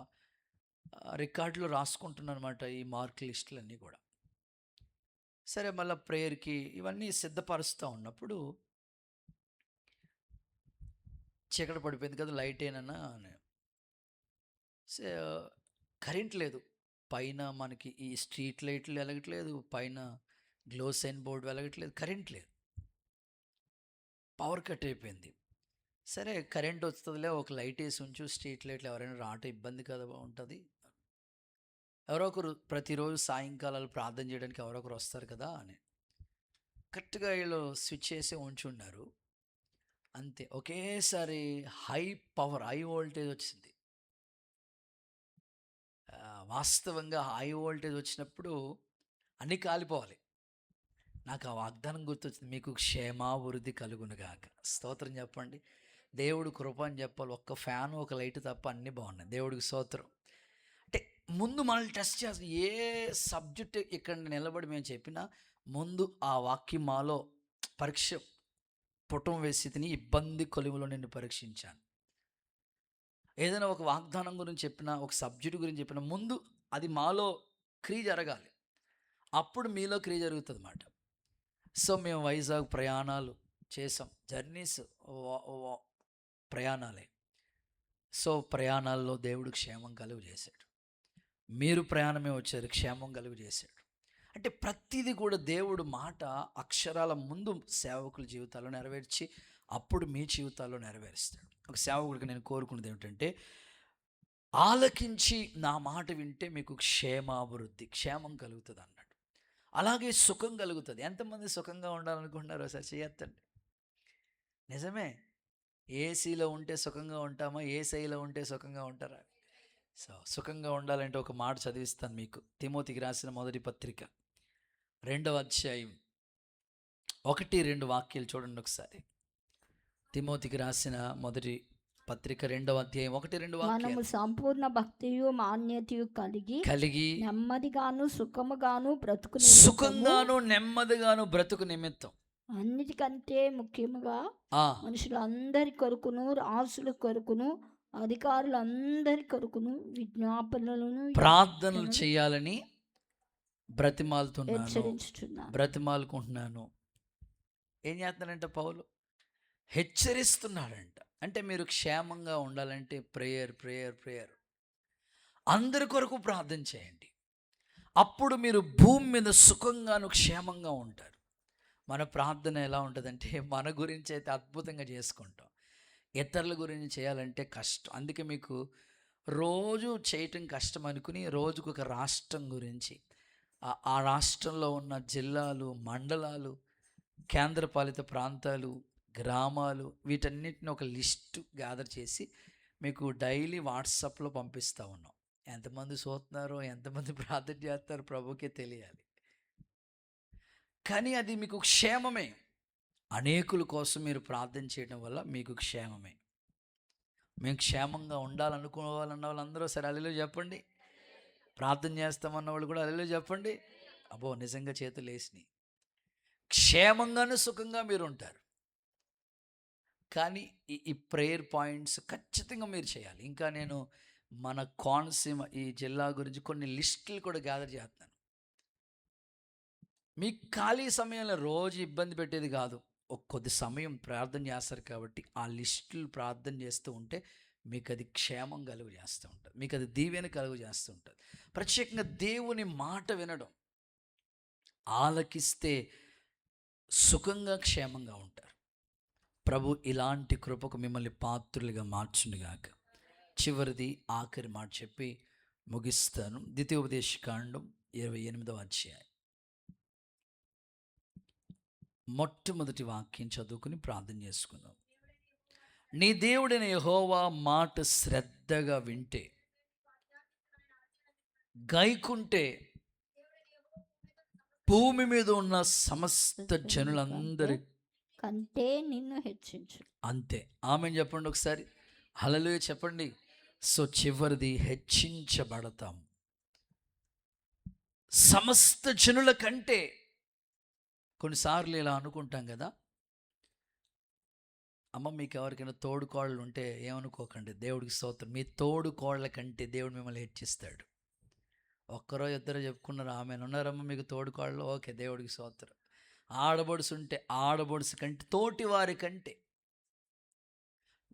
రికార్డులో రాసుకుంటున్నాను అనమాట, ఈ మార్క్ లిస్టులన్నీ కూడా. సరే మళ్ళీ ప్రేయర్కి ఇవన్నీ సిద్ధపరుస్తూ ఉన్నప్పుడు చీకటి పడిపోయింది కదా, లైట్ ఏనన్నా కరెంట్ లేదు. పైన మనకి ఈ స్ట్రీట్ లైట్లు వెలగట్లేదు, పైన గ్లో సైన్ బోర్డు వెలగట్లేదు, కరెంట్ లేదు, పవర్ కట్ అయిపోయింది. సరే కరెంట్ వస్తుందిలే, ఒక లైట్ వేసి ఉంచు, స్ట్రీట్ లైట్లు ఎవరైనా రావటం ఇబ్బంది కదా ఉంటుంది, ఎవరో ఒకరు ప్రతిరోజు సాయంకాలాలు ప్రార్థన చేయడానికి ఎవరో ఒకరు వస్తారు కదా అని కరెక్ట్గా వీళ్ళు స్విచ్ చేసి ఉంచున్నారు. అంతే, ఒకేసారి హై పవర్, హై వోల్టేజ్ వచ్చింది. వాస్తవంగా హై వోల్టేజ్ వచ్చినప్పుడు అన్నీ కాలిపోవాలి. నాకు ఆ వాగ్దానం గుర్తొచ్చింది, మీకు క్షేమాభివృద్ధి కలుగునుగాక. స్తోత్రం చెప్పండి. దేవుడు కృప అని చెప్పాలి. ఒక్క ఫ్యాను ఒక లైట్ తప్ప అన్నీ బాగున్నాయి. దేవుడికి స్తోత్రం. అంటే ముందు మనల్ని టెస్ట్ చేస్తాం. ఏ సబ్జెక్ట్ ఇక్కడ నిలబడి మేము చెప్పినా ముందు ఆ వాక్యం మాలో పరీక్ష పుటం వేసి తిని ఇబ్బంది కొలువులో నిన్ను పరీక్షించాను. ఏదైనా ఒక వాగ్దానం గురించి చెప్పినా, ఒక సబ్జెక్టు గురించి చెప్పినా ముందు అది మాలో క్రియ జరగాలి, అప్పుడు మీలో క్రియ జరుగుతుంది అన్నమాట. సో మేము వైజాగ్ ప్రయాణాలు చేసాం, జర్నీస్ ప్రయాణాలే. సో ప్రయాణాల్లో దేవుడు క్షేమం కలుగు చేశాడు. మీరు ప్రయాణమే వచ్చారు, క్షేమం కలుగు చేశాడు. అంటే ప్రతిదీ కూడా దేవుడు మాట అక్షరాల ముందు సేవకుల జీవితాల్లో నెరవేర్చి అప్పుడు మీ జీవితాల్లో నెరవేరుస్తాడు. ఒక సేవకుడికి నేను కోరుకున్నది ఏమిటంటే, ఆలకించి నా మాట వింటే మీకు క్షేమాభివృద్ధి, క్షేమం కలుగుతుంది అన్నాడు. అలాగే సుఖం కలుగుతుంది. ఎంతమంది సుఖంగా ఉండాలనుకుంటున్నారో సార్ చేయొద్దండి. నిజమే, ఏసీలో ఉంటే సుఖంగా ఉంటామా, ఏసీలో ఉంటే సుఖంగా ఉంటారా? సో సుఖంగా ఉండాలంటే ఒక మాట చదివిస్తాను మీకు. తిమోతికి రాసిన మొదటి పత్రిక 2వ అధ్యాయం 1-2 వాక్యాలు చూడండి ఒకసారి. తిమోతికి రాసిన మొదటి పత్రిక 2వ అధ్యాయం 1-2 వాక్యాలు. మనము సంపూర్ణ భక్తియు మాన్యతయు కలిగి నెమ్మదిగాను సుఖంగాను నెమ్మదిగాను బ్రతుకు నిమిత్తం అన్నిటికంటే ముఖ్యముగా మనుషులందరి కొరకును, రాసుల కొరకును, అధికారులందరి కొరకును విజ్ఞాపనలను ప్రార్థనలు చేయాలని హెచ్చరించుచున్నాను. బ్రతిమాలుకుంటున్నాను. ఏం చేస్తున్నాడంట పౌలు? హెచ్చరిస్తున్నాడంట. అంటే మీరు క్షేమంగా ఉండాలంటే ప్రేయర్ అందరి కొరకు ప్రార్థన చేయండి. అప్పుడు మీరు భూమి మీద సుఖంగాను క్షేమంగా ఉంటారు. మన ప్రార్థన ఎలా ఉంటుందంటే, మన గురించి అయితే అద్భుతంగా చేసుకుంటాం, ఇతరుల గురించి చేయాలంటే కష్టం. అందుకే మీకు రోజు చేయటం కష్టం అనుకుని రోజుకు ఒక రాష్ట్రం గురించి, ఆ రాష్ట్రంలో ఉన్న జిల్లాలు, మండలాలు, కేంద్రపాలిత ప్రాంతాలు, గ్రామాలు, వీటన్నిటిని ఒక లిస్టు గ్యాదర్ చేసి మీకు డైలీ వాట్సాప్లో పంపిస్తూ ఉన్నాం. ఎంతమంది చూస్తున్నారో, ఎంతమంది ప్రార్థన చేస్తారో ప్రభుకే తెలియాలి. కానీ అది మీకు క్షేమమే. అనేకుల కోసం మీరు ప్రార్థన చేయడం వల్ల మీకు క్షేమమే. మేము క్షేమంగా ఉండాలనుకోవాలన్న వాళ్ళందరూ సరే హల్లెలూయా చెప్పండి. ప్రార్థన చేస్తామన్న వాళ్ళు కూడా హల్లెలూయా చెప్పండి. అబ్బో నిజంగా చేతులు వేసినాయి. క్షేమంగాను సుఖంగా మీరు ఉంటారు. కానీ ఈ ప్రేయర్ పాయింట్స్ ఖచ్చితంగా మీరు చేయాలి. ఇంకా నేను మన కోనసీమ ఈ జిల్లా గురించి కొన్ని లిస్టులు కూడా గ్యాదర్ చేస్తున్నాను. మీకు ఖాళీ సమయంలో రోజు ఇబ్బంది పెట్టేది కాదు, ఒక కొద్ది సమయం ప్రార్థన చేస్తారు కాబట్టి ఆ లిస్టులు ప్రార్థన చేస్తూ ఉంటే మీకు అది క్షేమం కలుగు చేస్తూ ఉంటుంది, మీకు అది దీవెన కలుగు చేస్తూ ఉంటుంది. ప్రత్యేకంగా దేవుని మాట వినడం, ఆలకిస్తే సుఖంగా క్షేమంగా ఉంటారు. ప్రభు ఇలాంటి కృపకు మిమ్మల్ని పాత్రులుగా మార్చునుగాక. చివరిది ఆఖరి మాట చెప్పి ముగిస్తాను. ద్వితీయోపదేశకాండం 28వ అధ్యాయం మొట్టమొదటి వాక్యం చదువుకుని ప్రార్థన చేసుకుందాం. నీ దేవుడైన యెహోవా మాట శ్రద్ధగా వింటే, గైకుంటే భూమి మీద ఉన్న సమస్త జనులందరి కంటే నిన్ను హెచ్చించు. అంతే. ఆమేన్ చెప్పండి ఒకసారి. హల్లెలూయా చెప్పండి. సో చివరిది హెచ్చించబడతాం. సమస్త జనుల కంటే. కొన్నిసార్లు ఇలా అనుకుంటాం కదా, అమ్మ మీకు ఎవరికైనా తోడు కోడలు ఉంటే ఏమనుకోకండి, దేవుడికి స్తోత్రం. మీ తోడు కోడల కంటే దేవుడు మిమ్మల్ని హెచ్చిస్తాడు. ఒక్కరో ఇద్దరు చెప్పుకున్నారు, ఆమె ఉన్నారమ్మ మీకు తోడు కోడలు, ఓకే దేవుడికి స్తోత్రం. ఆడబడుసు ఉంటే ఆడబడుసు కంటే, తోటి వారి కంటే,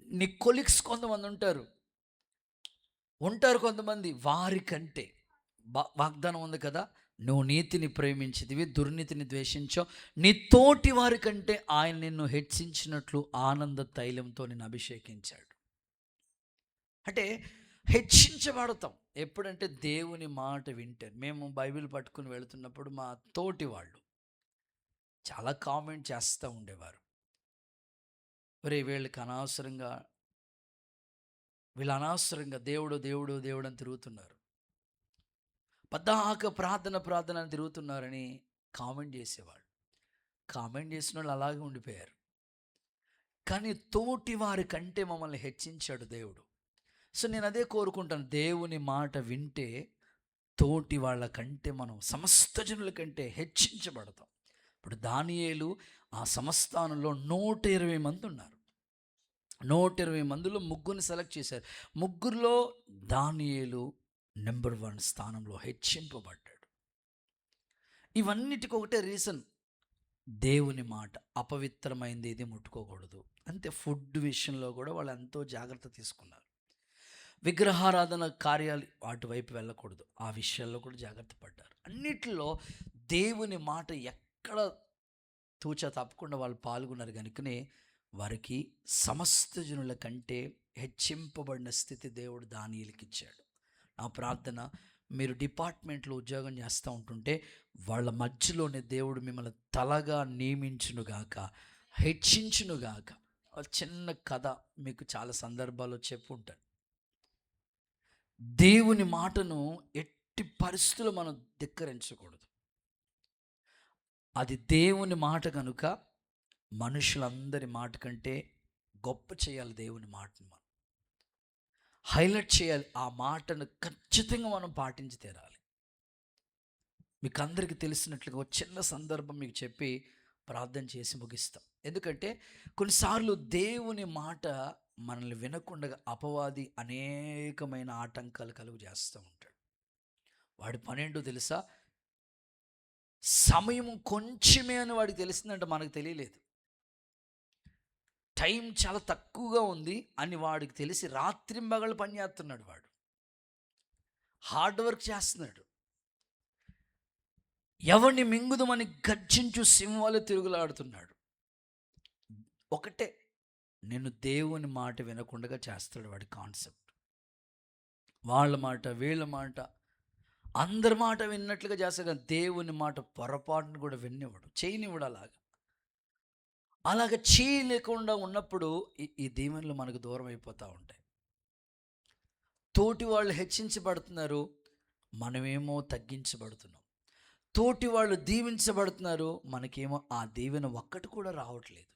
నీ కొలిక్స్ కొంతమంది ఉంటారు కొంతమంది, వారి కంటే. వాగ్దానం ఉంది కదా, నువ్వు నీతిని ప్రేమించితివి, దుర్నీతిని ద్వేషించావు, నీ తోటి వారి కంటే ఆయన నిన్ను హెచ్చించినట్లు ఆనంద తైలంతో నిన్ను అభిషేకించాడు. అంటే హెచ్చించబడతాం ఎప్పుడంటే దేవుని మాట వింటే. మేము బైబిల్ పట్టుకుని వెళుతున్నప్పుడు మా తోటి వాళ్ళు చాలా కామెంట్ చేస్తూ ఉండేవారు, ఒరే వీళ్ళకి అనవసరంగా, వీళ్ళు అనవసరంగా దేవుడు దేవుడు దేవుడు అని తిరుగుతున్నారు, పద్దాక ప్రార్థన అని తిరుగుతున్నారని కామెంట్ చేసేవాళ్ళు. కామెంట్ చేసిన వాళ్ళు అలాగే ఉండిపోయారు. కానీ తోటి వారి కంటే మమ్మల్ని హెచ్చించాడు దేవుడు. సో నేను అదే కోరుకుంటాను, దేవుని మాట వింటే తోటి వాళ్ళ కంటే మనం సమస్త జనుల కంటే హెచ్చించబడతాం. ఇప్పుడు దానియేలు ఆ సంస్థానంలో 120 మంది ఉన్నారు. 120 మందిలో ముగ్గురిని సెలెక్ట్ చేశారు. ముగ్గురులో దానియేలు నెంబర్ 1 స్థానంలో హెచ్చింపబడ్డాడు. ఇవన్నిటికి ఒకటే రీజన్, దేవుని మాట. అపవిత్రమైంది ఇది ముట్టుకోకూడదు. అంతే. ఫుడ్ విషయంలో కూడా వాళ్ళు ఎంతో జాగ్రత్త తీసుకున్నారు. విగ్రహారాధన కార్యాలు వాటి వైపు వెళ్ళకూడదు, ఆ విషయాల్లో కూడా జాగ్రత్త పడ్డారు. అన్నిటిలో దేవుని మాట ఎక్కడ తూచా తప్పకుండా వాళ్ళు పాల్గొన్నారు. కనుకనే వారికి సమస్త జనుల కంటే హెచ్చింపబడిన స్థితి దేవుడు దానియేలుకి ఇచ్చాడు. నా ప్రార్థన, మీరు డిపార్ట్మెంట్లో ఉద్యోగం చేస్తూ ఉంటుంటే వాళ్ళ మధ్యలోనే దేవుడు మిమ్మల్ని తలగా నియమించునుగాక, హెచ్చించునుగాక. చిన్న కథ మీకు చాలా సందర్భాల్లో చెప్పుంటాను. దేవుని మాటను ఎట్టి పరిస్థితుల్లో మనం ధిక్కరించకూడదు. అది దేవుని మాట కనుక మనుషులందరి మాట కంటే గొప్ప చేయాలి. దేవుని మాటను మనం హైలైట్ చేయాలి. ఆ మాటను ఖచ్చితంగా మనం పాటించి తీరాలి. మీకు అందరికీ తెలిసినట్లుగా ఒక చిన్న సందర్భం మీకు చెప్పి ప్రార్థన చేసి ముగిస్తాం. ఎందుకంటే కొన్నిసార్లు దేవుని మాట మనల్ని వినకుండా అపవాది అనేకమైన ఆటంకాలు కలుగు చేస్తూ ఉంటాడు. వాడి పనేంటో తెలుసా? సమయం కొంచెమే అని వాడికి తెలిసిందంటే మనకు తెలియలేదు. టైం చాలా తక్కువగా ఉంది అని వాడికి తెలిసి రాత్రింబగళ్ళు పని చేస్తున్నాడు. వాడు హార్డ్ వర్క్ చేస్తున్నాడు. ఎవరిని మింగుదమని గర్జించు సింహాలు తిరుగులాడుతున్నాడు. ఒకటే, నేను దేవుని మాట వినకుండా చేస్తాడు వాడి కాన్సెప్ట్. వాళ్ళ మాట వీళ్ళ మాట అందరి మాట విన్నట్లుగా చేస్తాడు, కానీ దేవుని మాట పొరపాటును కూడా వినివ్వడు, చేయనివ్వడు. అలాగ చేయలేకుండా ఉన్నప్పుడు ఈ దీవెనలు మనకు దూరం అయిపోతూ ఉంటాయి. తోటి వాళ్ళు హెచ్చించబడుతున్నారు, మనమేమో తగ్గించబడుతున్నాం. తోటి వాళ్ళు దీవించబడుతున్నారు, మనకేమో ఆ దీవెన ఒక్కటి కూడా రావట్లేదు.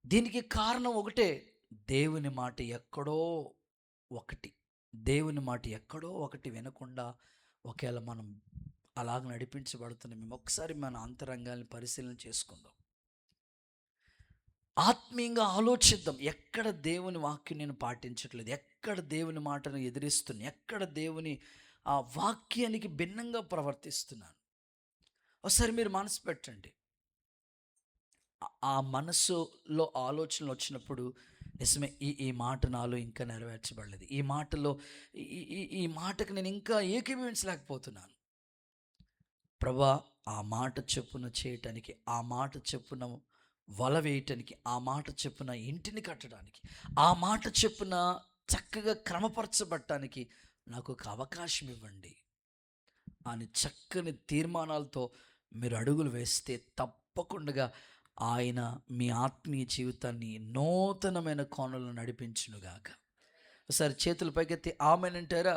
దీనికి కారణం ఒకటే, దేవుని మాట ఎక్కడో ఒకటి వినకుండా ఒకవేళ మనం అలాగ నడిపించబడుతున్నాం. మేము ఒకసారి మన అంతరంగాన్ని పరిశీలన చేసుకుందాం. ఆత్మీయంగా ఆలోచిద్దాం. ఎక్కడ దేవుని వాక్యం నేను పాటించట్లేదు, ఎక్కడ దేవుని మాటను ఎదిరిస్తున్నాను, ఎక్కడ దేవుని ఆ వాక్యానికి భిన్నంగా ప్రవర్తిస్తున్నాను. ఒకసారి మీరు మనసు పెట్టండి. ఆ మనసులో ఆలోచనలు వచ్చినప్పుడు నిజమే, ఈ మాట నాలో ఇంకా నెరవేర్చబడలేదు, ఈ మాటలో ఈ మాటకు నేను ఇంకా ఏకీభవించలేకపోతున్నాను. ప్రభా, ఆ మాట చెప్పున చేయటానికి, ఆ మాట చెప్పున వల వేయటానికి, ఆ మాట చెప్పున ఇంటిని కట్టడానికి, ఆ మాట చెప్పున చక్కగా క్రమపరచబడటానికి నాకు ఒక అవకాశం ఇవ్వండి అని చక్కని తీర్మానాలతో మీరు అడుగులు వేస్తే తప్పకుండా ఆయన మీ ఆత్మీయ జీవితాన్ని నూతనమైన కోణంలో నడిపించునుగాక. ఒకసారి చేతుల పైకెత్తి ఆమెనంటారా?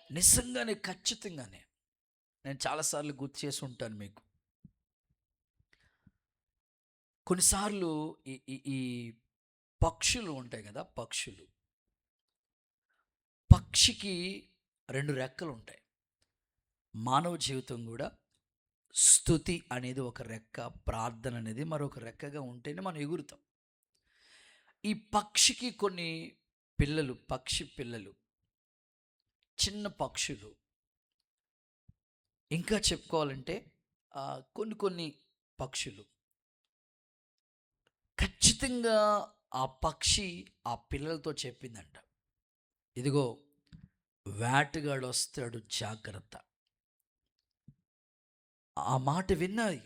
నిజంగానే, ఖచ్చితంగానే. నేను చాలాసార్లు గుర్తు చేసి ఉంటాను మీకు. కొన్నిసార్లు ఈ ఈ ఈ పక్షులు ఉంటాయి కదా, పక్షికి 2 రెక్కలు ఉంటాయి. మానవ జీవితం కూడా స్తుతి అనేది ఒక రెక్క, ప్రార్థన అనేది మరొక రెక్కగా ఉంటేనే మనం ఎగురుతాం. ఈ పక్షికి కొన్ని పక్షి పిల్లలు, చిన్న పక్షులు, ఇంకా చెప్పుకోవాలంటే కొన్ని పక్షులు ఖచ్చితంగా ఆ పక్షి ఆ పిల్లలతో చెప్పిందంట, ఇదిగో వేటగాడు వస్తాడు జాగ్రత్త. ఆ మాట విన్నాయి,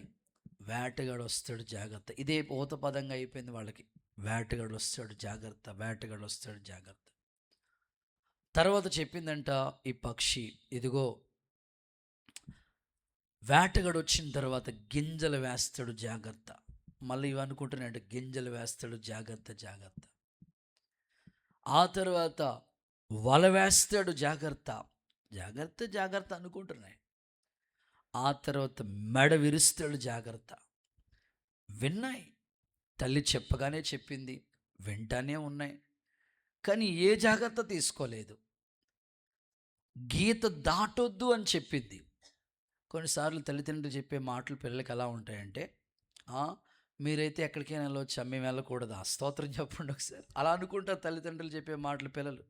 వేటగాడు వస్తాడు జాగ్రత్త. ఇదే ఊత పదంగా అయిపోయింది వాళ్ళకి. వేటగాడు వస్తాడు జాగ్రత్త, వేటగాడు వస్తాడు జాగ్రత్త. తర్వాత చెప్పిందంట ఈ పక్షి, ఇదిగో వేటగాడు వచ్చిన తర్వాత గింజలు వేస్తాడు జాగ్రత్త. మళ్ళీ ఇవి అనుకుంటున్నాయంటే గింజలు వేస్తాడు జాగ్రత్త జాగ్రత్త. ఆ తర్వాత వల వేస్తాడు జాగ్రత్త జాగ్రత్త జాగ్రత్త అనుకుంటున్నాయి. ఆ తర్వాత మెడ విరుస్తాడు జాగ్రత్త. విన్నాయి, తల్లి చెప్పగానే చెప్పింది, వింటానే ఉన్నాయి, కానీ ఏ జాగ్రత్త తీసుకోలేదు. గీత దాటొద్దు అని చెప్పింది. కొన్నిసార్లు తల్లిదండ్రులు చెప్పే మాటలు పిల్లలకి ఎలా ఉంటాయంటే, మీరైతే ఎక్కడికైనా వెళ్ళవచ్చా, మేము వెళ్ళకూడదా? స్తోత్రం చెప్పండి ఒకసారి. అలా అనుకుంటారు తల్లిదండ్రులు చెప్పే మాటలు పిల్లలు.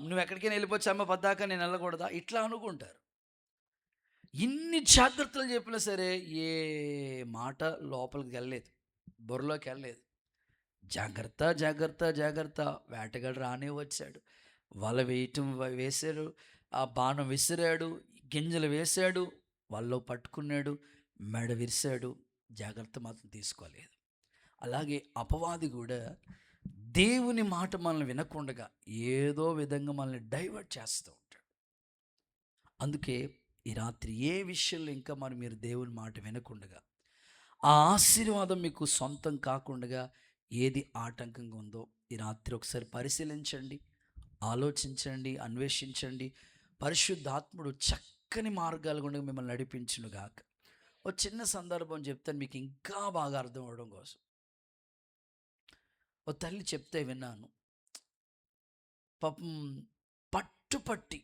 నువ్వు ఎక్కడికైనా వెళ్ళిపోవచ్చు అమ్మ, పద్దాక నేను వెళ్ళకూడదా? ఇట్లా అనుకుంటారు. ఇన్ని జాగ్రత్తలు చెప్పినా సరే ఏ మాట లోపలికి వెళ్ళలేదు, బుర్రలోకి వెళ్ళలేదు. జాగ్రత్త జాగ్రత్త జాగ్రత్త, వేటగాడు రానే వచ్చాడు, వల వేసాడు, ఆ బాణం విసిరాడు, గింజలు వేశాడు, వాళ్ళలో పట్టుకున్నాడు, మెడ విరిశాడు, జాగ్రత్త మాత్రం తీసుకోలేదు. అలాగే అపవాది కూడా దేవుని మాట మనల్ని వినకుండా ఏదో విధంగా మనల్ని డైవర్ట్ చేస్తూ ఉంటాడు. అందుకే ఈ రాత్రి ఏ విషయంలో ఇంకా మీరు దేవుని మాట వినకుండా, ఆ ఆశీర్వాదం మీకు సొంతం కాకుండా ఏది ఆటంకంగా ఉందో ఈ రాత్రి ఒకసారి పరిశీలించండి, ఆలోచించండి, అన్వేషించండి. పరిశుద్ధాత్ముడు చక్కని మార్గాలు గుండా మిమ్మల్ని నడిపించునుగాక. ఒక చిన్న సందర్భం చెప్తాను మీకు ఇంకా బాగా అర్థం అవడం కోసం. ఓ తల్లి చెప్తే విన్నాను. పాపం పట్టుపట్టి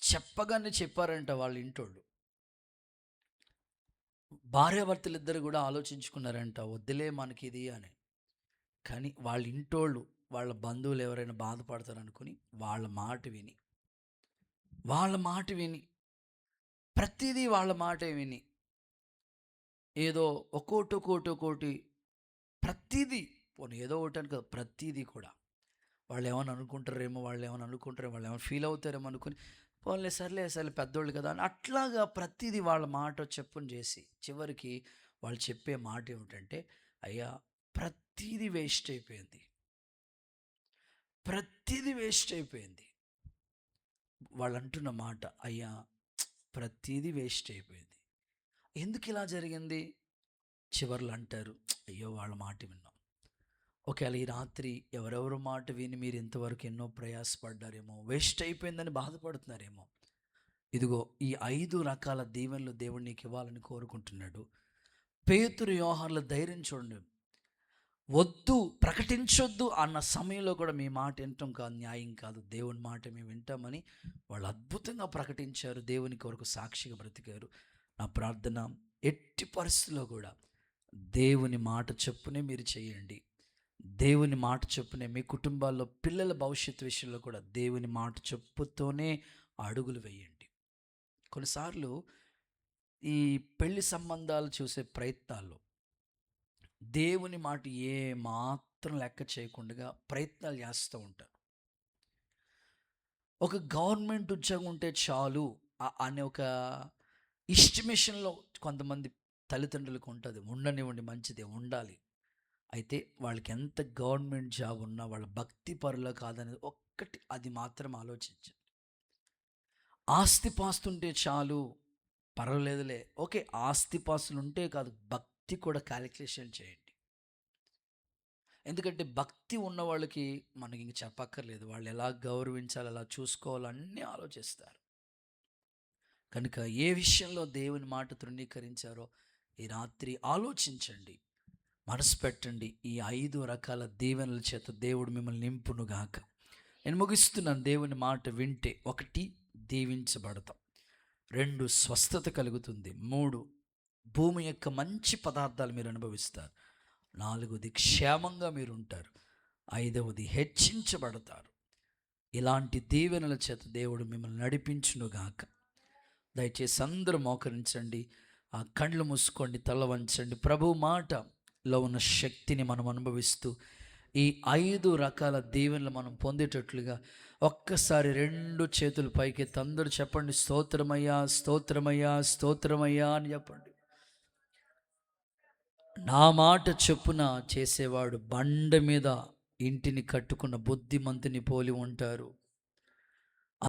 చెప్పగానే చెప్పారంట వాళ్ళ ఇంటోళ్ళు. భార్యాభర్తలు ఇద్దరు కూడా ఆలోచించుకున్నారంట, వద్దులే మనకి ఇది అని. కానీ వాళ్ళ ఇంటోళ్ళు, వాళ్ళ బంధువులు ఎవరైనా బాధపడతారనుకుని వాళ్ళ మాట విని ప్రతిదీ వాళ్ళ మాట విని ఏదో ఒక్కోటి ప్రతిదీ, పోనీ ఏదో ఒకటి అని కదా, ప్రతిదీ కూడా వాళ్ళు ఏమైనా అనుకుంటారేమో, వాళ్ళు ఏమైనా ఫీల్ అవుతారేమో అనుకుని, పోన్లే సర్లే పెద్దోళ్ళు కదా అని అట్లాగా ప్రతిదీ వాళ్ళ మాట చెప్పుని చేసి చివరికి వాళ్ళు చెప్పే మాట ఏమిటంటే, అయ్యా ప్రతిదీ వేస్ట్ అయిపోయింది, వాళ్ళు అంటున్న మాట, అయ్యా ప్రతిదీ వేస్ట్ అయిపోయింది. ఎందుకు ఇలా జరిగింది? చివర్లు అంటారు, అయ్యో వాళ్ళ మాట విన్నాం. ఒకవేళ ఈ రాత్రి ఎవరెవరు మాట విని మీరు ఇంతవరకు ఎన్నో ప్రయాసపడ్డారేమో, వేస్ట్ అయిపోయిందని బాధపడుతున్నారేమో. ఇదిగో ఈ 5 రకాల దీవెనలు దేవుడు నీకు ఇవ్వాలని కోరుకుంటున్నాడు. పేతురు యోహానుల ధైర్యం చూడండి. వద్దు, ప్రకటించొద్దు అన్న సమయంలో కూడా మీ మాట వినటం కాదు, న్యాయం కాదు, దేవుని మాట మేము వింటామని వాళ్ళు అద్భుతంగా ప్రకటించారు, దేవుని కొరకు సాక్షిగా బ్రతికారు. నా ప్రార్థన, ఎట్టి పరిస్థితుల్లో కూడా దేవుని మాట చెప్పునే మీరు చేయండి. దేవుని మాట చొప్పునే మీ కుటుంబాల్లో పిల్లల భవిష్యత్తు విషయంలో కూడా దేవుని మాట చెప్పుతోనే అడుగులు వేయండి. కొన్నిసార్లు ఈ పెళ్లి సంబంధాలు చూసే ప్రయత్నాల్లో దేవుని మాట ఏ మాత్రం లెక్క చేయకుండా ప్రయత్నాలు చేస్తూ ఉంటారు. ఒక గవర్నమెంట్ ఉద్యోగం ఉంటే చాలు అనే ఒక ఎస్టిమేషన్లో కొంతమంది తల్లిదండ్రులకు ఉంటుంది. ఉండనివ్వండి, మంచిదే, ఉండాలి. అయితే వాళ్ళకి ఎంత గవర్నమెంట్ జాబ్ ఉన్నా వాళ్ళ భక్తి పరులో కాదనేది ఒక్కటి, అది మాత్రం ఆలోచించండి. ఆస్తిపాస్తుంటే చాలు, పర్వాలేదులే, ఓకే, ఆస్తిపాస్తులు ఉంటే కాదు, భక్తి కూడా క్యాలిక్యులేషన్ చేయండి. ఎందుకంటే భక్తి ఉన్న వాళ్ళకి మనకి ఇంక చెప్పక్కర్లేదు, వాళ్ళు ఎలా గౌరవించాలి, ఎలా చూసుకోవాలి అన్నీ ఆలోచిస్తారు. కనుక ఏ విషయంలో దేవుని మాట తృణీకరించారో ఈ రాత్రి ఆలోచించండి, మనసు పెట్టండి. ఈ 5 రకాల దీవెనల చేత దేవుడు మిమ్మల్ని నింపునుగాక. నేను ముగిస్తున్నాను. దేవుని మాట వింటే 1 దీవించబడతాం, 2 స్వస్థత కలుగుతుంది, 3 భూమి యొక్క మంచి పదార్థాలు మీరు అనుభవిస్తారు, 4ది క్షేమంగా మీరు ఉంటారు, 5వది హెచ్చించబడతారు. ఇలాంటి దీవెనల చేత దేవుడు మిమ్మల్ని నడిపించునుగాక. దయచేసి అందరూ మోకరించండి, ఆ కళ్ళు మూసుకోండి, తల వంచండి. ప్రభు మాటలో ఉన్న శక్తిని మనం అనుభవిస్తూ ఈ 5 రకాల దీవెనలు మనం పొందేటట్లుగా ఒక్కసారి 2 చేతులు పైకెత్తి అందరూ చెప్పండి, స్తోత్రమయ్యా, స్తోత్రమయ్యా, స్తోత్రమయ్యా అని చెప్పండి. నా మాట చొప్పున చేసేవాడు బండ మీద ఇంటిని కట్టుకున్న బుద్ధిమంతుని పోలి ఉంటారు.